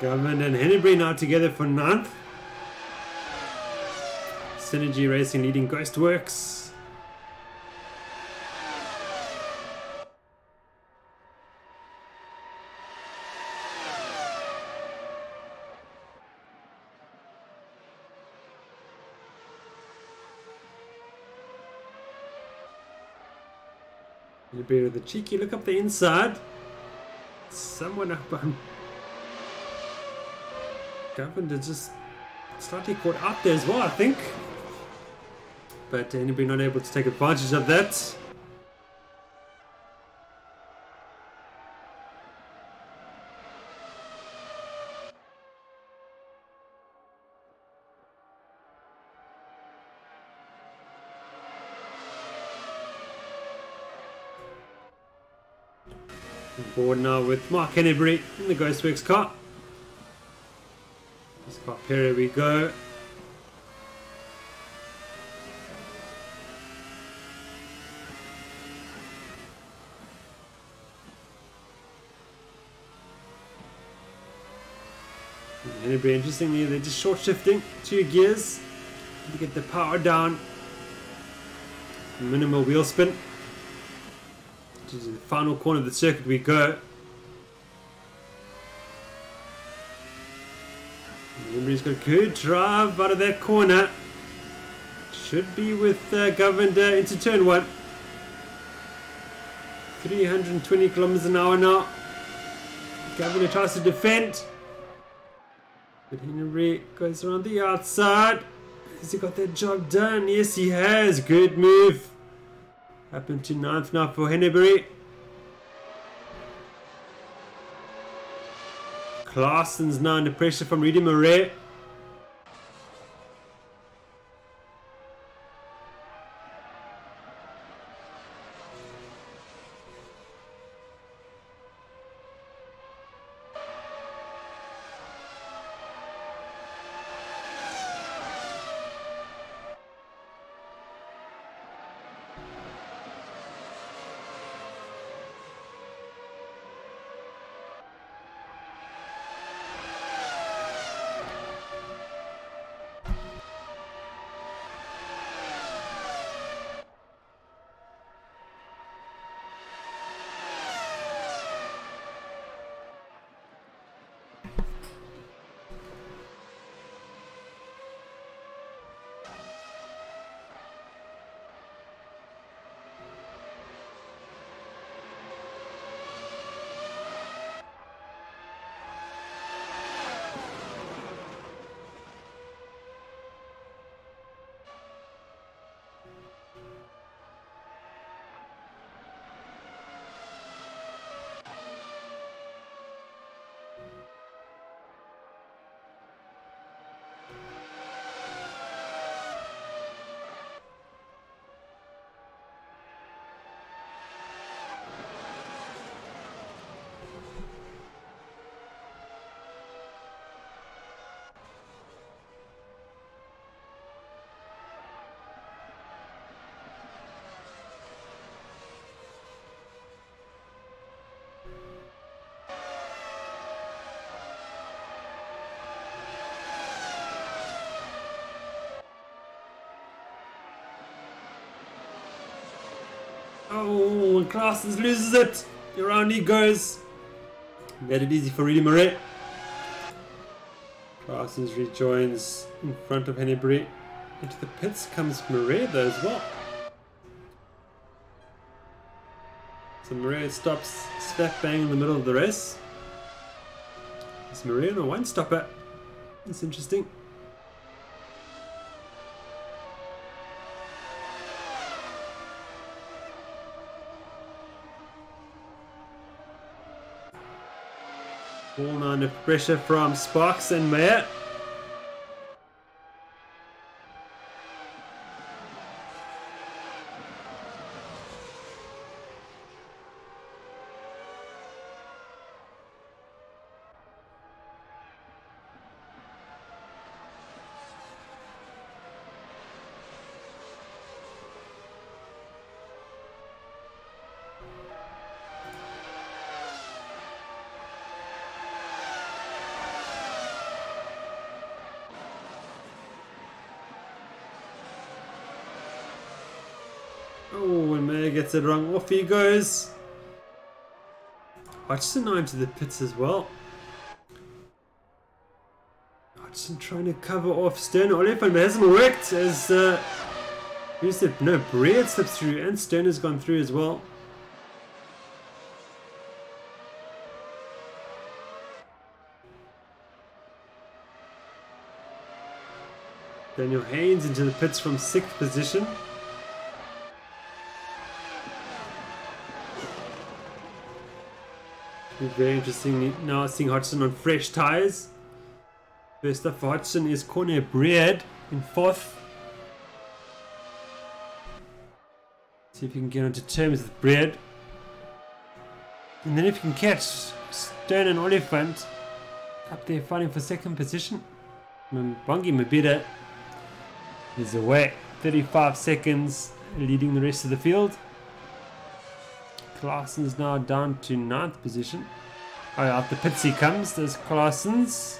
Government and Hennebury now together for 9th. Synergy Racing leading Ghostworks. Hennebury with a cheeky look up the inside. Someone up behind. Government is just slightly caught out there as well, I think. But anybody not able to take advantage of that. On board now with Mark Hennebury in the Ghostworks car. Here we go. Hennebury, interestingly, they're just short shifting 2 gears to get the power down. Minimal wheel spin. To the final corner of the circuit we go. Hennebury's got a good drive out of that corner. Should be with Governor into turn 1. 320 kilometers an hour now. Governor tries to defend. But Hennebury goes around the outside. Has he got that job done? Yes, he has. Good move. Up into 9th now for Hennebury. Claasen's now under pressure from Rudy Murray. Oh, and Claessens loses it. Around he goes. Made it easy for Rudy Moret. Claessens rejoins in front of Hennebury. Into the pits comes Moret though as well. So Moret stops slap bang in the middle of the race. Is Moret on a one stopper? That's interesting. All under pressure from Sparks and Mayer. Oh, when Mayer gets it wrong, off he goes. Hodgson now into the pits as well. Hodgson trying to cover off Stern Oliphant, but it hasn't worked as who said no, Bread slips through and Stern has gone through as well. Daniel Haynes into the pits from 6th position. Very interesting now seeing Hodgson on fresh tyres. First up for Hodgson is Corner Bread in 4th. See if you can get onto terms with Bread. And then if you can catch Stern and Oliphant up there fighting for 2nd position. Bongi Mabida is away. 35 seconds leading the rest of the field. Claessens now down to 9th position. Oh, out the pits he comes. There's Claessens.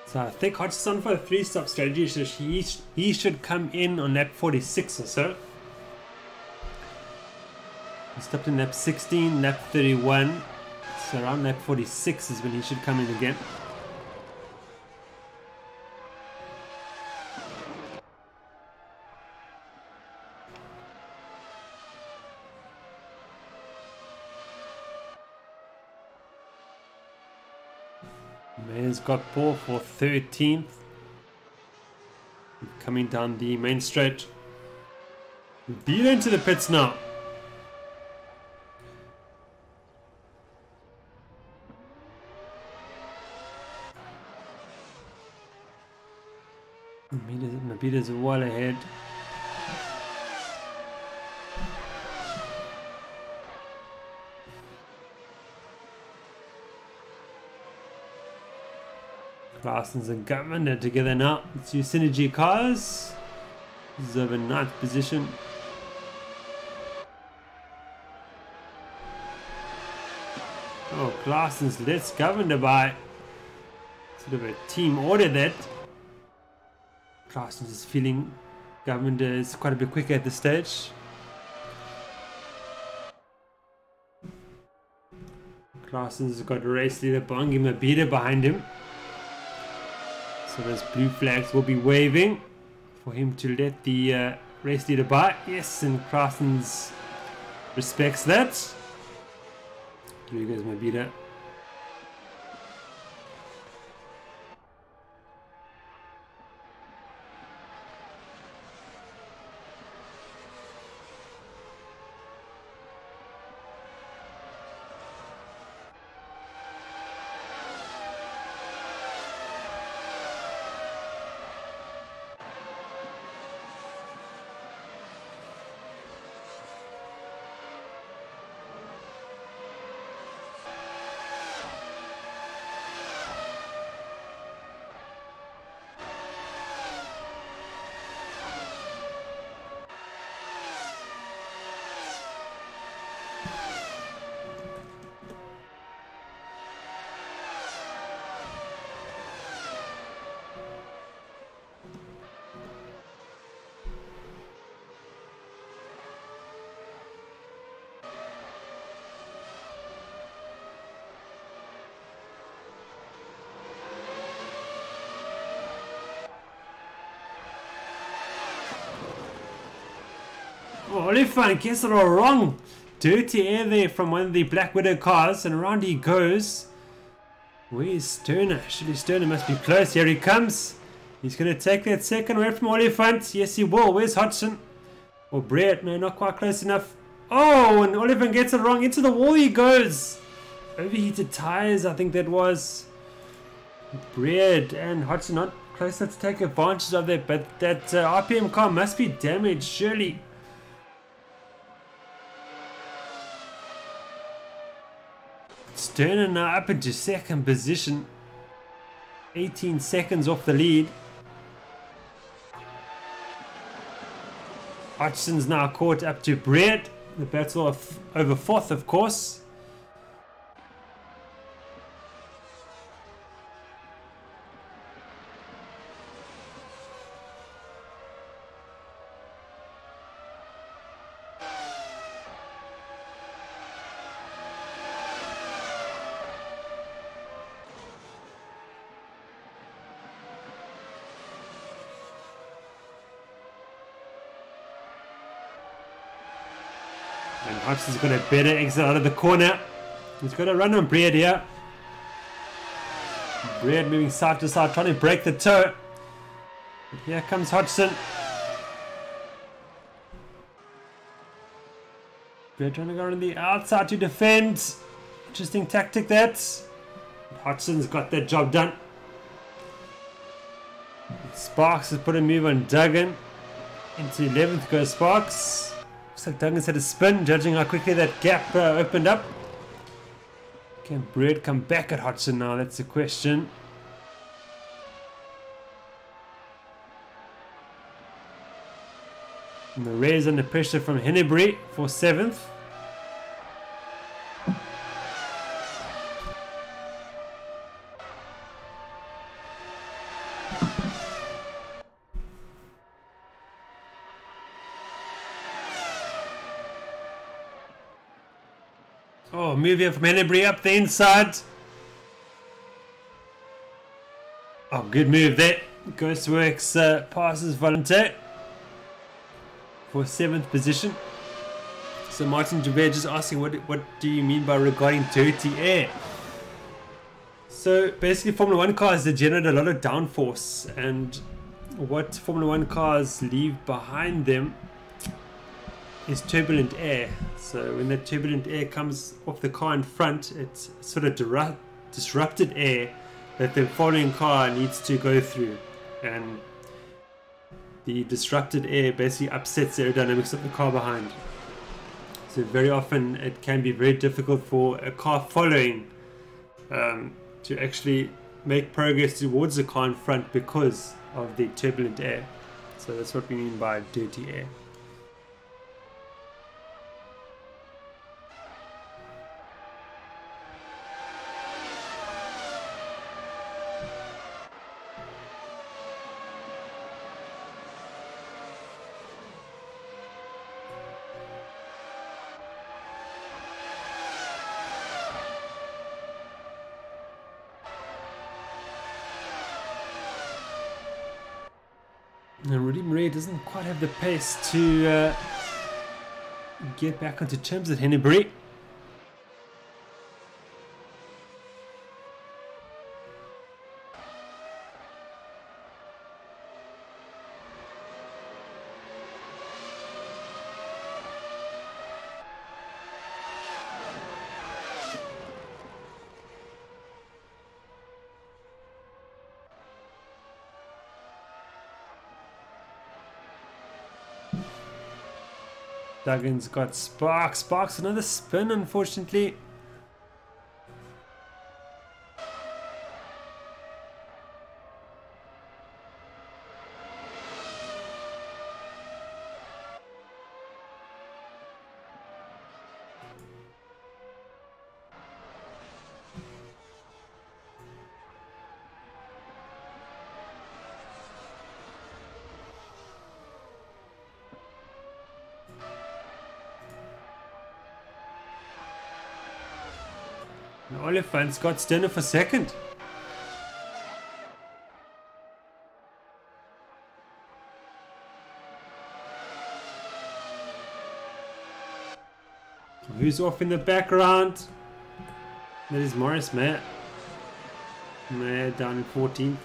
So I think Hodgson for a 3-stop strategy, so he should come in on lap 46 or so. He stopped in lap 16, lap 31, so around lap 46 is when he should come in again. Mayer's got Paul for 13th. Coming down the main straight. Beat into the pits now. Mabita's well ahead. Claessens and Governor together now. Let's use Synergy cars. This is over 9th position. Oh, Claessens lets Governor by. Sort of a team order that. Claessens is feeling Governor is quite a bit quicker at this stage. Claessens has got race leader Bongi Mabida behind him. So those blue flags will be waving for him to let the race leader by. Yes, and Claessens respects that. Here goes Mabida. Oliphant gets it all wrong. Dirty air there from one of the Black Widow cars, and around he goes. Where's Sterner? Surely Sterner must be close. Here he comes. He's going to take that second away from Oliphant. Yes, he will. Where's Hodgson? Or Brett? No, not quite close enough. Oh, and Oliphant gets it wrong. Into the wall he goes. Overheated tires, I think that was. Brett and Hodgson not close enough to take advantage of that, but that RPM car must be damaged, surely. Sterner now up into second position, 18 seconds off the lead. Hodgson's now caught up to Brett. The battle over fourth, of course. And Hodgson's got a better exit out of the corner. He's got a run on Bread here. Bread moving side to side, trying to break the toe. But here comes Hodgson. Bread trying to go on the outside to defend. Interesting tactic that. But Hodgson's got that job done. Sparks has put a move on Duggan. Into 11th goes Sparks. Looks like Duggan's had a spin, judging how quickly that gap opened up. Can Bread come back at Hodgson now? That's the question. And the raise under pressure from Hennebury for 7th. Oh, move here from Hennebury up the inside. Oh, good move there. Ghostworks passes Volunteer for 7th position. So Martin Javert just asking, what do you mean by regarding dirty air? So basically Formula 1 cars, they generate a lot of downforce, and what Formula 1 cars leave behind them is turbulent air. So when that turbulent air comes off the car in front, it's sort of disrupted air that the following car needs to go through, and the disrupted air basically upsets the aerodynamics of the car behind. So very often it can be very difficult for a car following to actually make progress towards the car in front because of the turbulent air. So that's what we mean by dirty air. And Rudy Marais doesn't quite have the pace to get back onto terms at Hennebury. Duggan's got Sparks. Sparks, another spin, unfortunately. Oliphant's got Stenner for second. who's off in the background? That is Morris Mayer. Mayer down in 14th.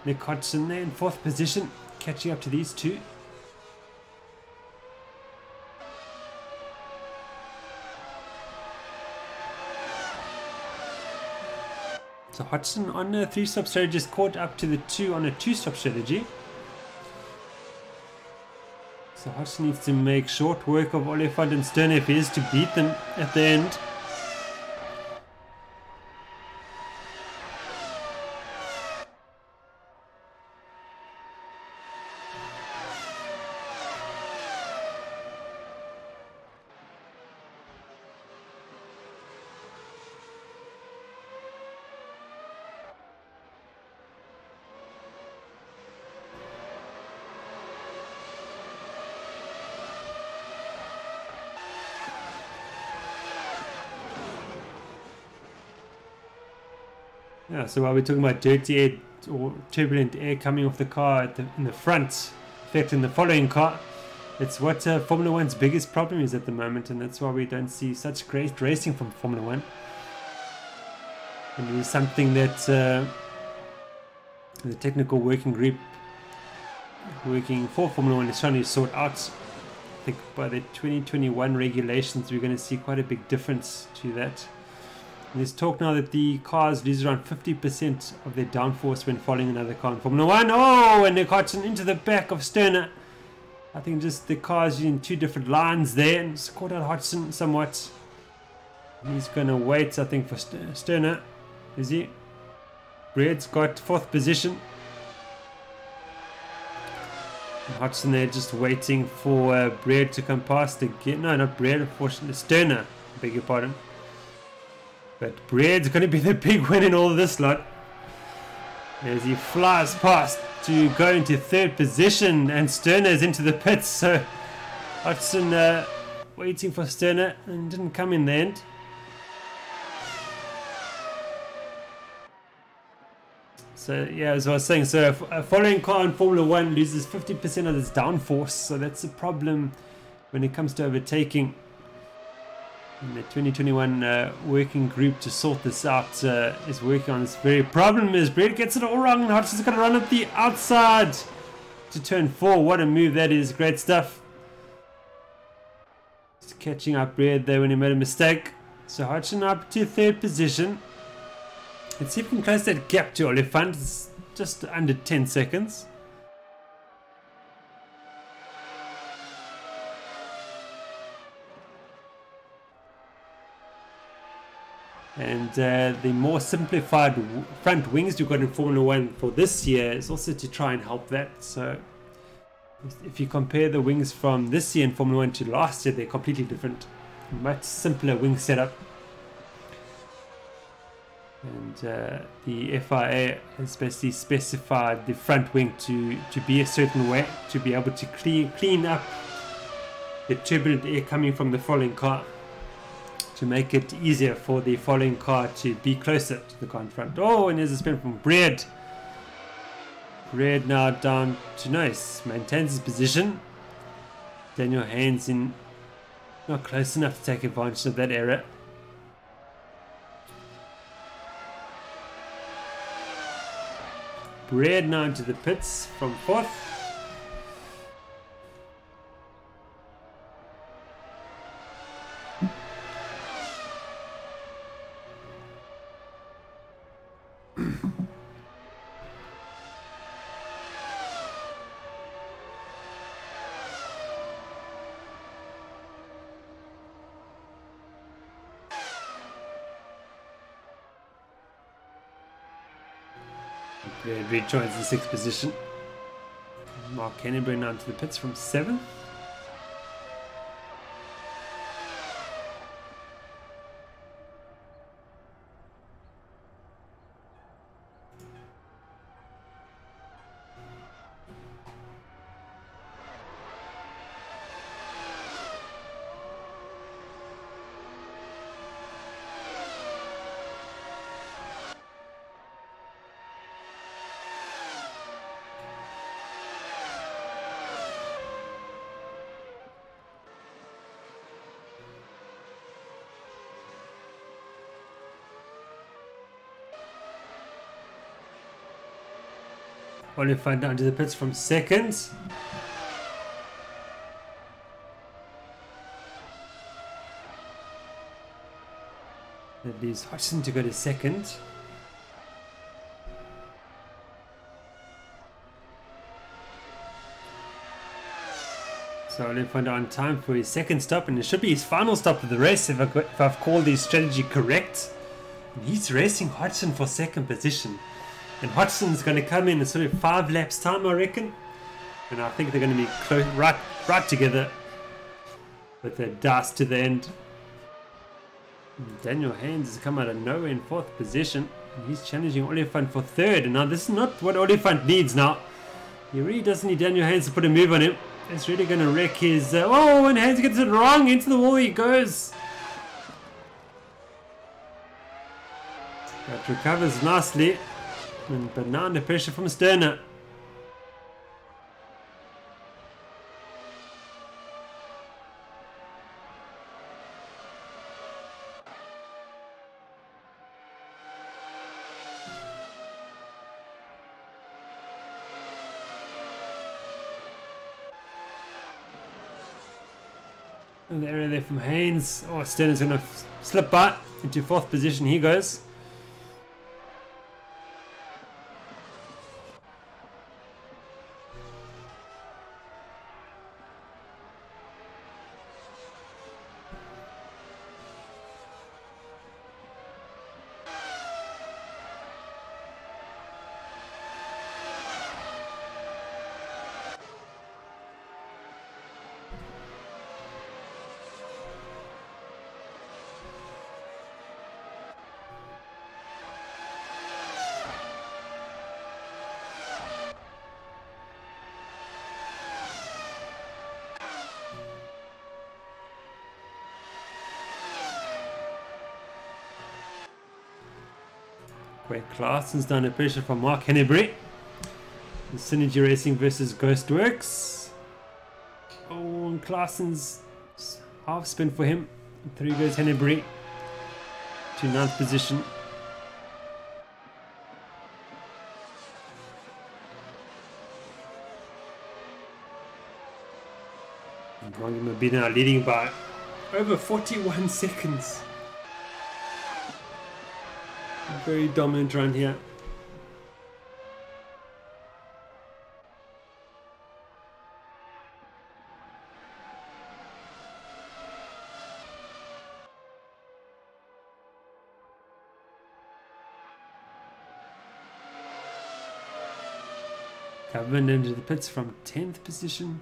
Nick Hodgson there in 4th position, catching up to these two. So Hodgson on a 3-stop strategy just caught up to the 2 on a 2-stop strategy. So Hodgson needs to make short work of Oliphant and Stern if he is to beat them at the end. Yeah, so while we're talking about dirty air or turbulent air coming off the car in the front, affecting the following car, it's what Formula One's biggest problem is at the moment, and that's why we don't see such great racing from Formula One. And it is something that the technical working group working for Formula One is trying to sort out. I think by the 2021 regulations, we're going to see quite a big difference to that. There's talk now that the cars lose around 50% of their downforce when following another car in Formula 1. Oh, and Nick Hodgson into the back of Sterner. I think just the cars in 2 different lines there, and it's caught out Hodgson somewhat. He's going to wait, I think, for Sterner. Is he? Breed's got 4th position. And Hodgson there just waiting for Breed to come past again. No, not Breed, unfortunately. Sterner, I beg your pardon. But Breed's going to be the big win in all of this lot, as he flies past to go into 3rd position, and Sterner's into the pits. So Hodgson waiting for Sterner and didn't come in the end. So yeah, as I was saying, so a following car in Formula 1 loses 50% of its downforce, so that's a problem when it comes to overtaking. And the 2021 working group to sort this out is working on this very problem. As Breed gets it all wrong, and Hodgson's going to run up the outside to turn 4. What a move that is. Great stuff. Just catching up Breed there when he made a mistake. So Hodgson up to 3rd position. Let's see if we can close that gap to Oliphant. It's just under 10 seconds. And the more simplified front wings we've got in Formula 1 for this year is also to try and help that. So if you compare the wings from this year in Formula 1 to last year, they're completely different. Much simpler wing setup. And the FIA has basically specified the front wing to be a certain way, to be able to clean up the turbulent air coming from the following car, to make it easier for the following car to be closer to the car in front. Oh, and there's a spin from Breed. Breed now down to Nice, maintains his position. Daniel Haynes in not close enough to take advantage of that error. Breed now into the pits from 4th. Breed joins the 6th position. Mark Henneberg now into the pits from 7th. Oliphant down to the pits from second. That leaves Hodgson to go to second. So Oliphant on time for his second stop, and it should be his final stop of the race if I've called his strategy correct. And he's racing Hodgson for second position. And Hodgson's going to come in sort of 5 laps time, I reckon. And I think they're going to be close, right together with the dust to the end. Daniel Haynes has come out of nowhere in 4th position. And he's challenging Oliphant for 3rd. And now this is not what Oliphant needs now. He really doesn't need Daniel Haynes to put a move on him. It's really going to wreck his... oh, and Haynes gets it wrong. Into the wall he goes. But recovers nicely. But now under pressure from Sterner. The area there from Haynes. Oh, Sterner's going to slip by into 4th position. He goes. Where Claasen's down a pressure from Mark Hennebury. Synergy Racing versus Ghostworks. Oh, and Claasen's half spin for him. Through goes Hennebury to 9th position. Brongima be now leading by over 41 seconds. Very dominant run here. Covered into the pits from 10th position.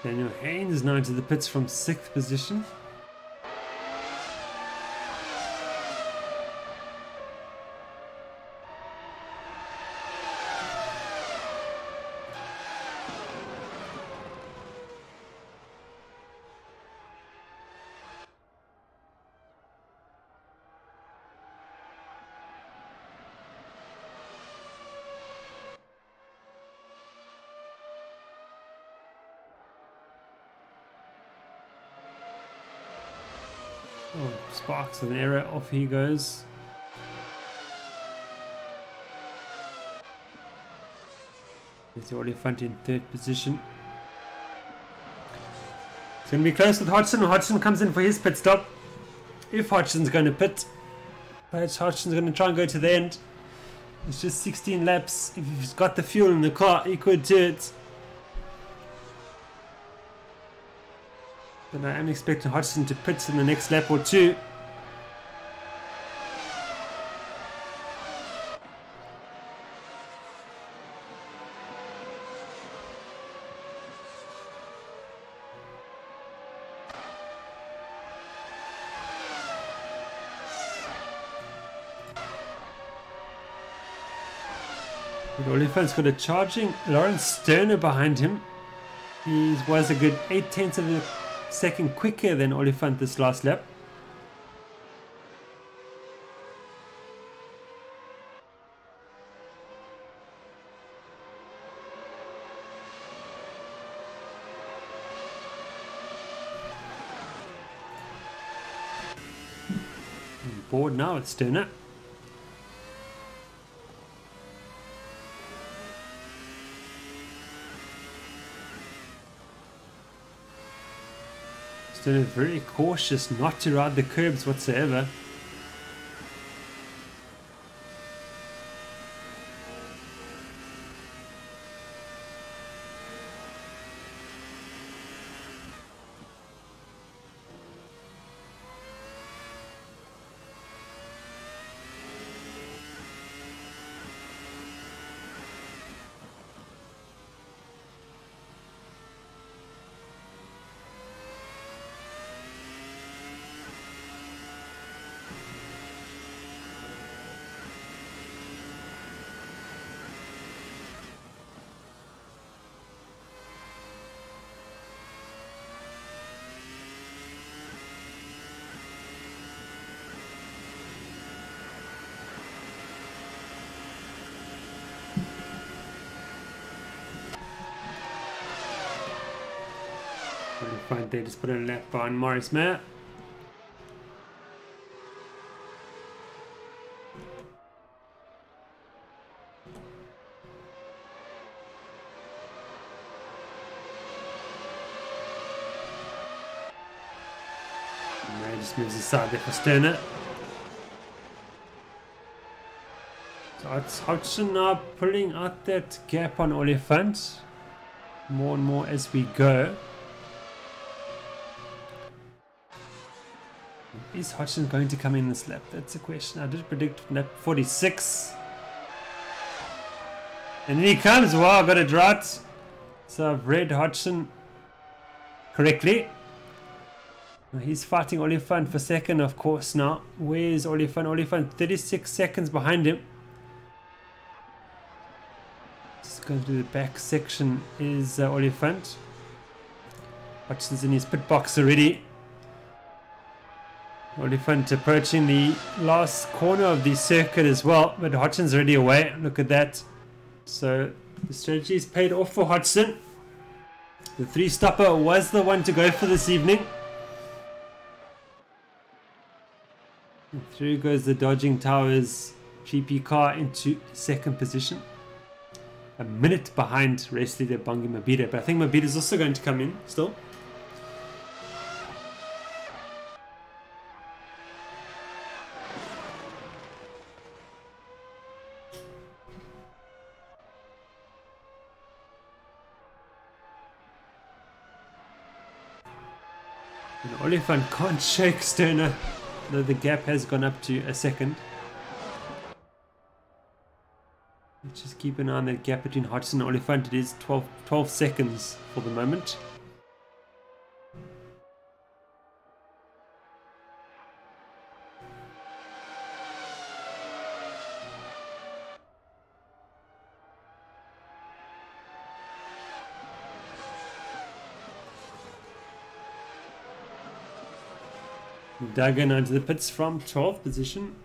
Daniel Haynes is now into the pits from 6th position. Oh, Sparks with an error, off he goes. He's already front in 3rd position. It's going to be close with Hodgson. Hodgson comes in for his pit stop. If Hodgson's going to pit, perhaps Hodgson's going to try and go to the end. It's just 16 laps. If he's got the fuel in the car, he could do it. But I am expecting Hodgson to pit in the next lap or two. But Oliphant's got a charging Lawrence Sterner behind him. He was a good 0.8 of a second quicker than Oliphant this last lap. Board now with Sterner. Sterner very cautious not to ride the curbs whatsoever. Fine, they just put a lap behind Morris Mayer. Mayer just moves aside there for Sterner. So it's Hodgson now pulling out that gap on Oliphant more and more as we go. Is Hodgson going to come in this lap? That's a question. I did predict lap 46. And then he comes. Wow, I got it right. So I've read Hodgson correctly. Now he's fighting Oliphant for second, of course, now. Where's Oliphant? Oliphant 36 seconds behind him. Just going through the back section is Oliphant. Hodgson's in his pit box already. Oliphant approaching the last corner of the circuit as well, but Hodgson's already away. Look at that. So the strategy is paid off for Hodgson. The three-stopper was the one to go for this evening. And through goes the Dodging Towers GP car into second position. A minute behind race leader Bangi Mabida, but I think Mabida is also going to come in still. And Oliphant can't shake Sterner, though the gap has gone up to a second. Let's just keep an eye on that gap between Hodgson and Oliphant. It is 12 seconds for the moment. Duggan onto the pits from 12th position.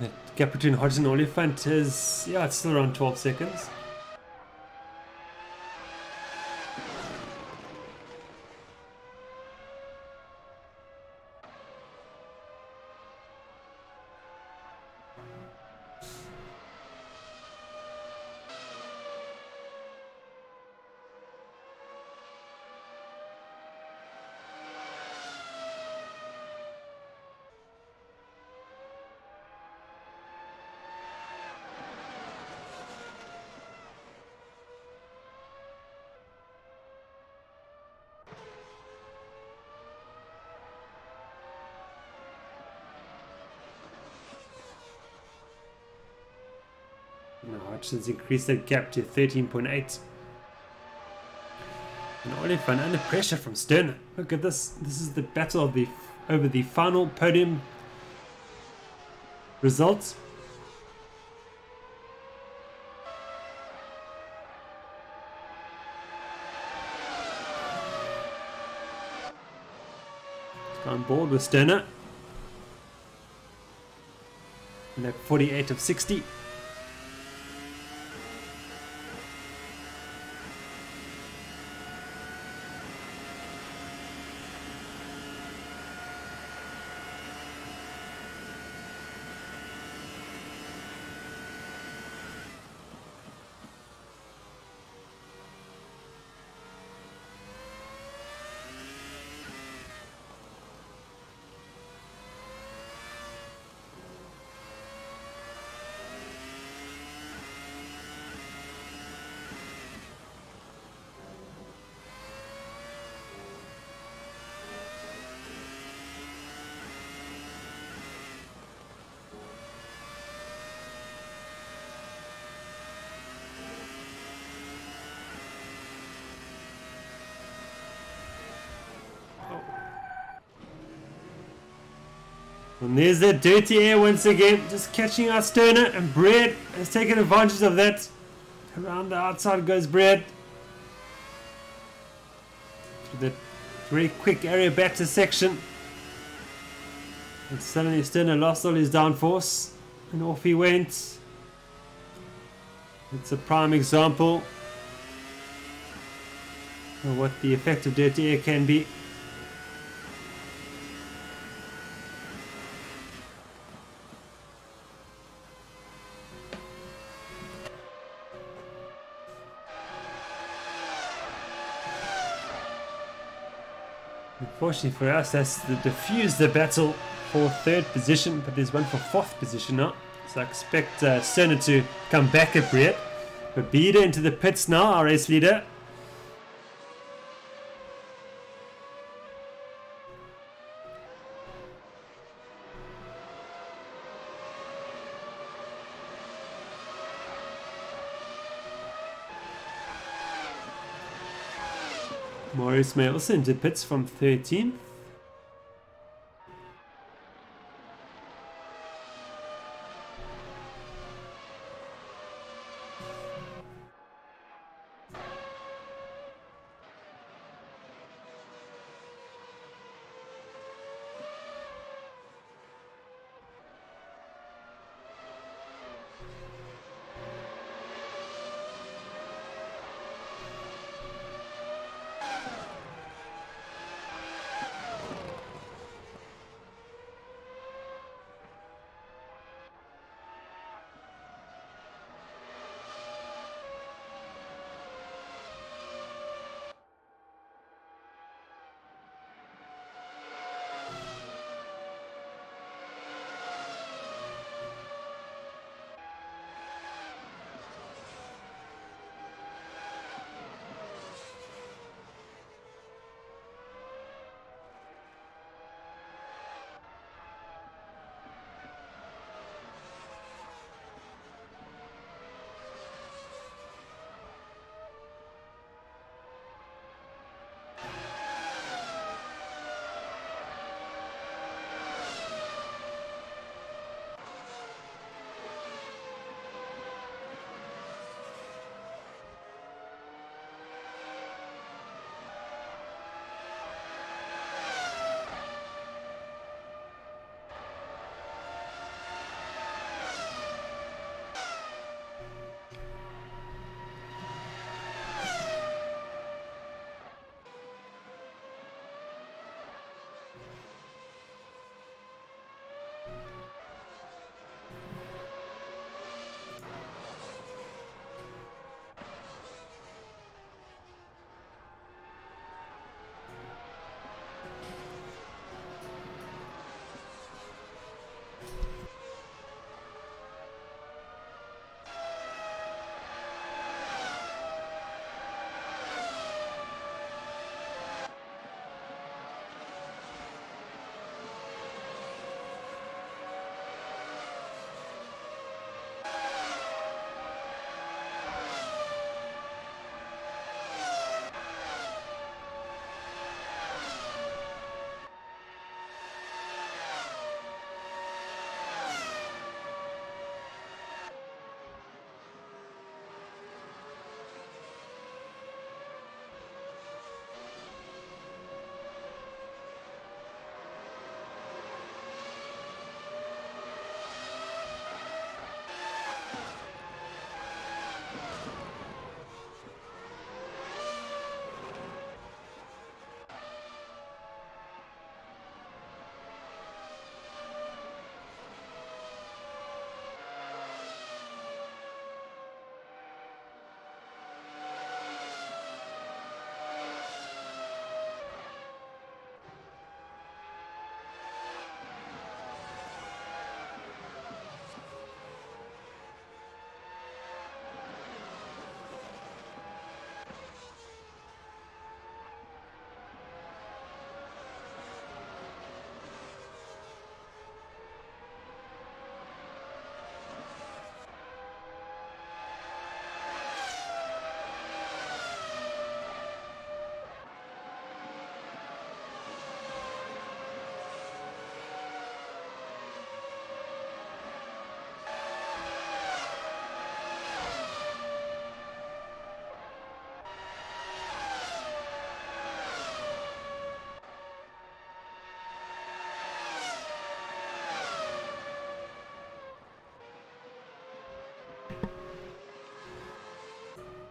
The gap between Hodgson and Oliphant is, yeah, it's still around 12 seconds. Now Hutchins increased that gap to 13.8. And Oliphant under pressure from Sterner. Look at this. This is the battle of over the final podium results. On board with Sterner. And that 48 of 60. And there's that dirty air once again, just catching out Sterner, and Brad has taken advantage of that. Around the outside goes Brad. Through that very quick area back to section. And suddenly Sterner lost all his downforce, and off he went. It's a prime example of what the effect of dirty air can be. Unfortunately for us, that's diffused the battle for third position, but there's one for fourth position now. So I expect Sterner to come back at Brett. But Bida into the pits now, our race leader. Maurice may also into pits from 13th.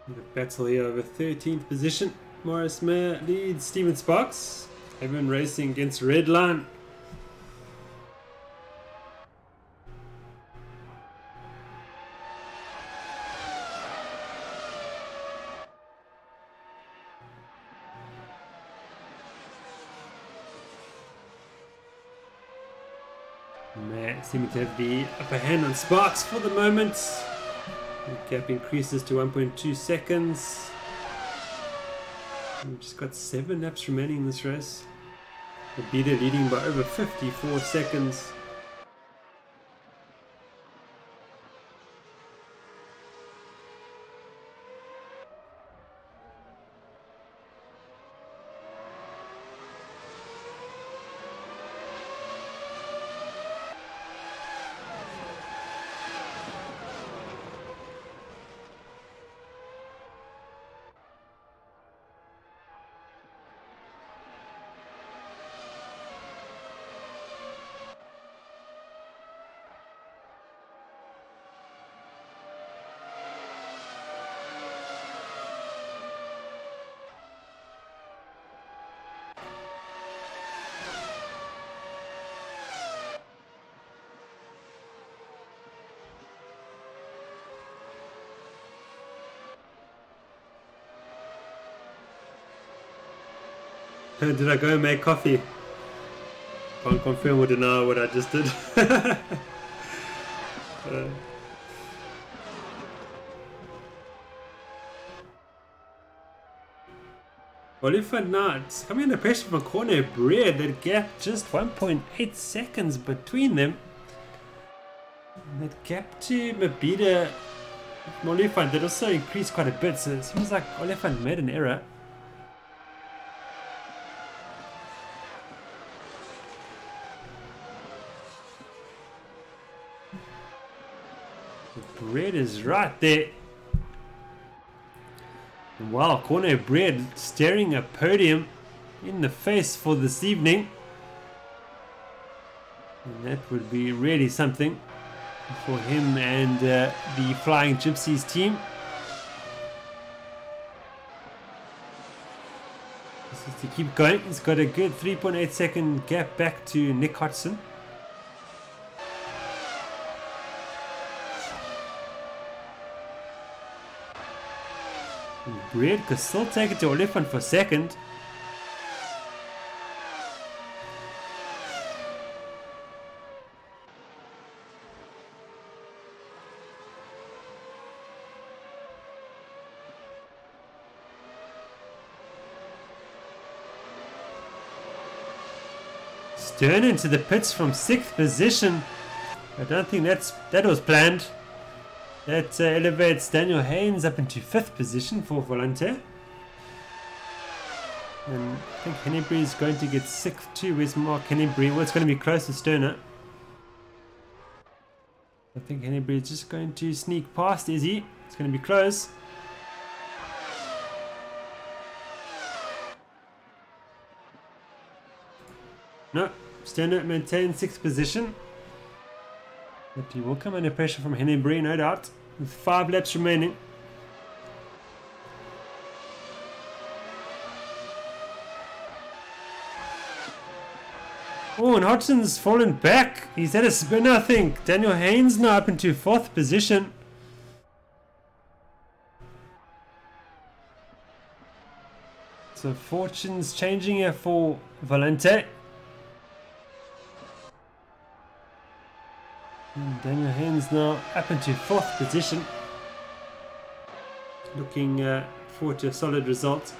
The battle here over 13th position. Morris Mayer leads Steven Sparks. Everyone racing against red line. Mayer seeming to have the upper hand on Sparks for the moment. The gap increases to 1.2 seconds. We've just got 7 laps remaining in this race. The beater leading by over 54 seconds. Did I go and make coffee? Can't confirm or deny what I just did. Well, if I'm not coming under pressure from corner bread, that gap just 1.8 seconds between them. That gap to Mabida Olifant that also increased quite a bit, so it seems like Olifant made an error. Bread is right there. And wow, Corner Bread staring a podium in the face for this evening. And that would be really something for him and the Flying Gypsies team. This is to keep going. He's got a good 3.8 second gap back to Nick Hodgson. Bread could still take it to Oliphant for second. Stern into the pits from 6th position. I don't think that was planned. That elevates Daniel Haynes up into 5th position for Volante. And I think Hennebury is going to get 6th too. Where's Mark Hennebury? Well, it's going to be close to Sterner. I think Hennebury is just going to sneak past, is he? It's going to be close. No, Sterner maintains 6th position. But he will come under pressure from Hennebury, no doubt, with 5 laps remaining. Oh, and Hodgson's fallen back. He's had a spin, I think. Daniel Haynes now up into 4th position. So fortune's changing here for Volante. And Daniel Haynes now up into 4th position. Looking forward to a solid result.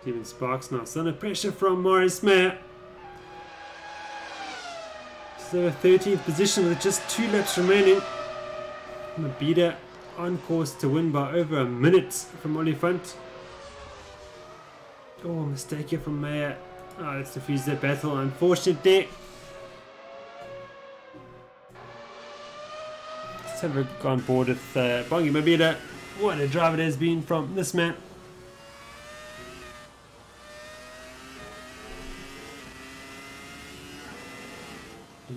Giving Sparks now. Under pressure from Maurice Mayer. So 13th position with just 2 laps remaining. Mabida on course to win by over a minute from Oliphant. Oh, mistake here from Mayer. Oh, let's defuse that battle, unfortunately. Let's have a go on board with Bongi Mabida. What a drive it has been from this man.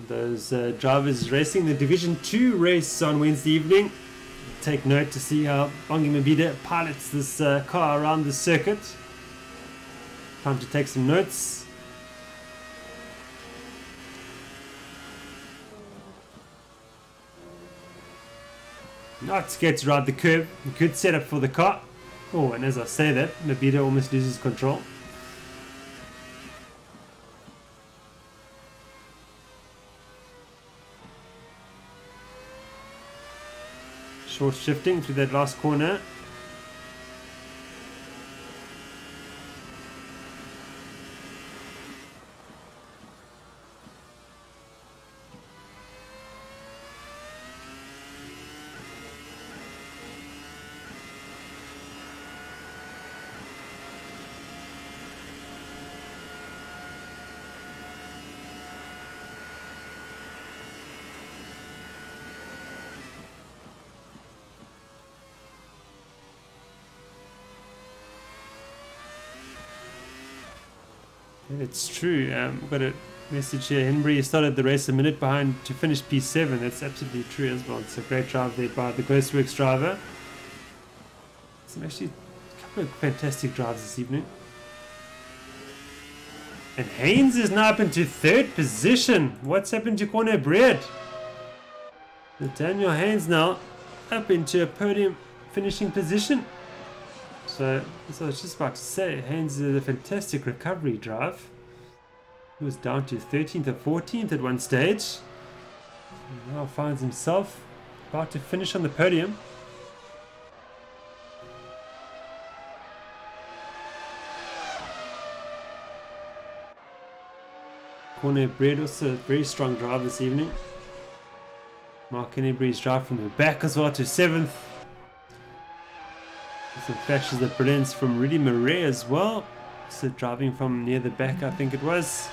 Those drivers racing the Division 2 race on Wednesday evening. Take note to see how Bongi Mabida pilots this car around the circuit. Time to take some notes. Not scared to ride the curve. Good setup for the car. Oh, and as I say that, Mabida almost loses control. Short shifting through that last corner. It's true. Got a message here. Henbury started the race a minute behind to finish P7. That's absolutely true as well. It's a great drive there by the Ghostworks driver. Some actually a couple of fantastic drives this evening. And Haynes is now up into 3rd position. What's happened to Corner Bread? Daniel Haynes now up into a podium finishing position. So, as I was just about to say, Haynes did a fantastic recovery drive. He was down to 13th or 14th at one stage. And now finds himself about to finish on the podium. Corner Bread also a very strong drive this evening. Mark Kennebury's drive from the back as well to 7th. Some flashes of brilliance from Rudy Murray as well. So driving from near the back, I think it was.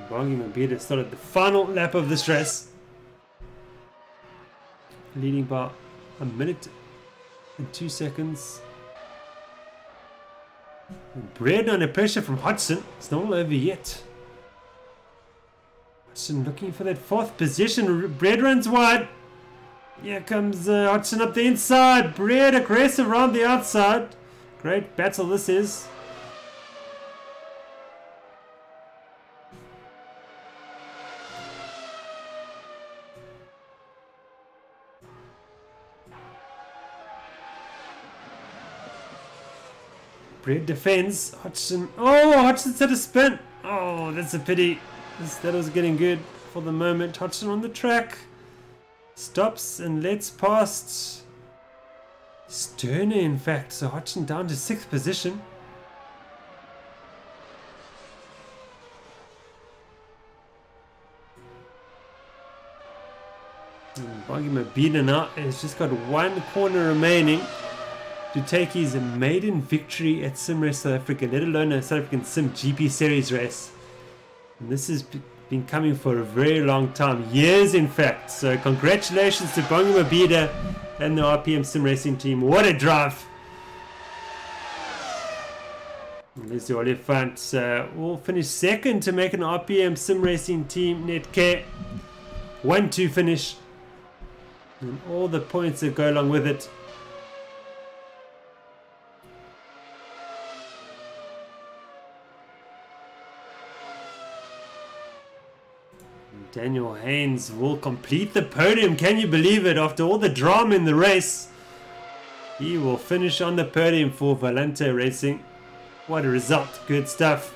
Bongi Mabida started the final lap of this race, leading by a minute and 2 seconds. Bread under pressure from Hodgson. It's not all over yet. Hodgson looking for that 4th position. Bread runs wide. Here comes Hodgson up the inside. Bread aggressive around the outside. Great battle this is. Bread defends. Hodgson. Oh, Hodgson's had a spin. Oh, that's a pity. That was getting good for the moment. Hodgson on the track. Stops and lets past Sterner, in fact. So Hodgson down to 6th position. Bongi Mabida now has just got 1 corner remaining to take his maiden victory at Sim Race South Africa, let alone a South African simGP series race. And this has been coming for a very long time, years in fact. So congratulations to Bongi Mabida and the RPM Sim Racing team. What a drive! And there's the Oliphant. We'll finish 2nd to make an RPM Sim Racing team net K. 1-2 finish. And all the points that go along with it. Daniel Haynes will complete the podium. Can you believe it? After all the drama in the race, he will finish on the podium for Valente Racing. What a result. Good stuff.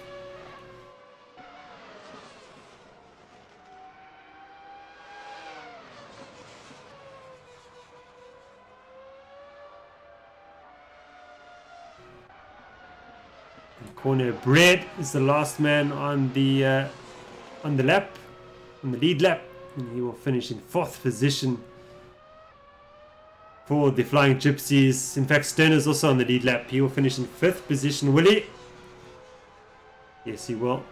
Corner Brett is the last man on the lap, on the lead lap, and he will finish in 4th position for the Flying Gypsies. In fact, Sterner's also on the lead lap. He will finish in 5th position. Will he? Yes, he will.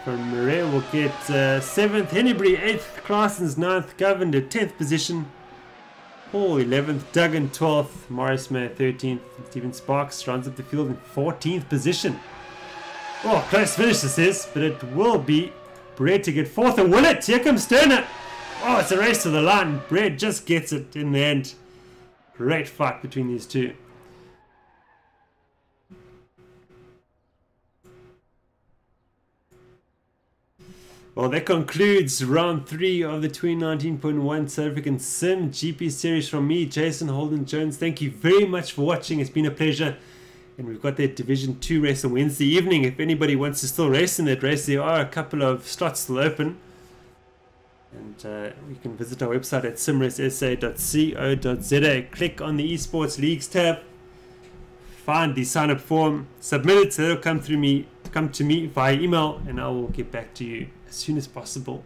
From Murray will get 7th, Hennebury 8th, Claassens 9th, Governor 10th position. Paul 11th, Duggan 12th, Morris May 13th, Stephen Sparks rounds up the field in 14th position. Oh, close finish this is, but it will be Brett to get 4th, and will it? Here comes Sterner. Oh, it's a race to the line. Brett just gets it in the end. Great fight between these two. Well, that concludes round 3 of the 2019.1 South African simGP series from me, Jason Holden-Jones. Thank you very much for watching. It's been a pleasure. And we've got that Division 2 race on Wednesday evening. If anybody wants to still race in that race, there are a couple of slots still open. And you can visit our website at simracesa.co.za. Click on the Esports Leagues tab. Find the sign-up form. Submit it so it'll come to me via email, and I will get back to you as soon as possible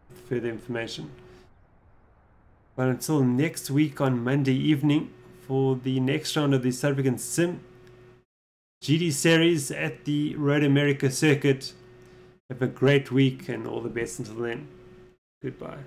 with further information. But until next week on Monday evening for the next round of the South African Sim GD series at the Road America circuit, have a great week and all the best until then. Goodbye.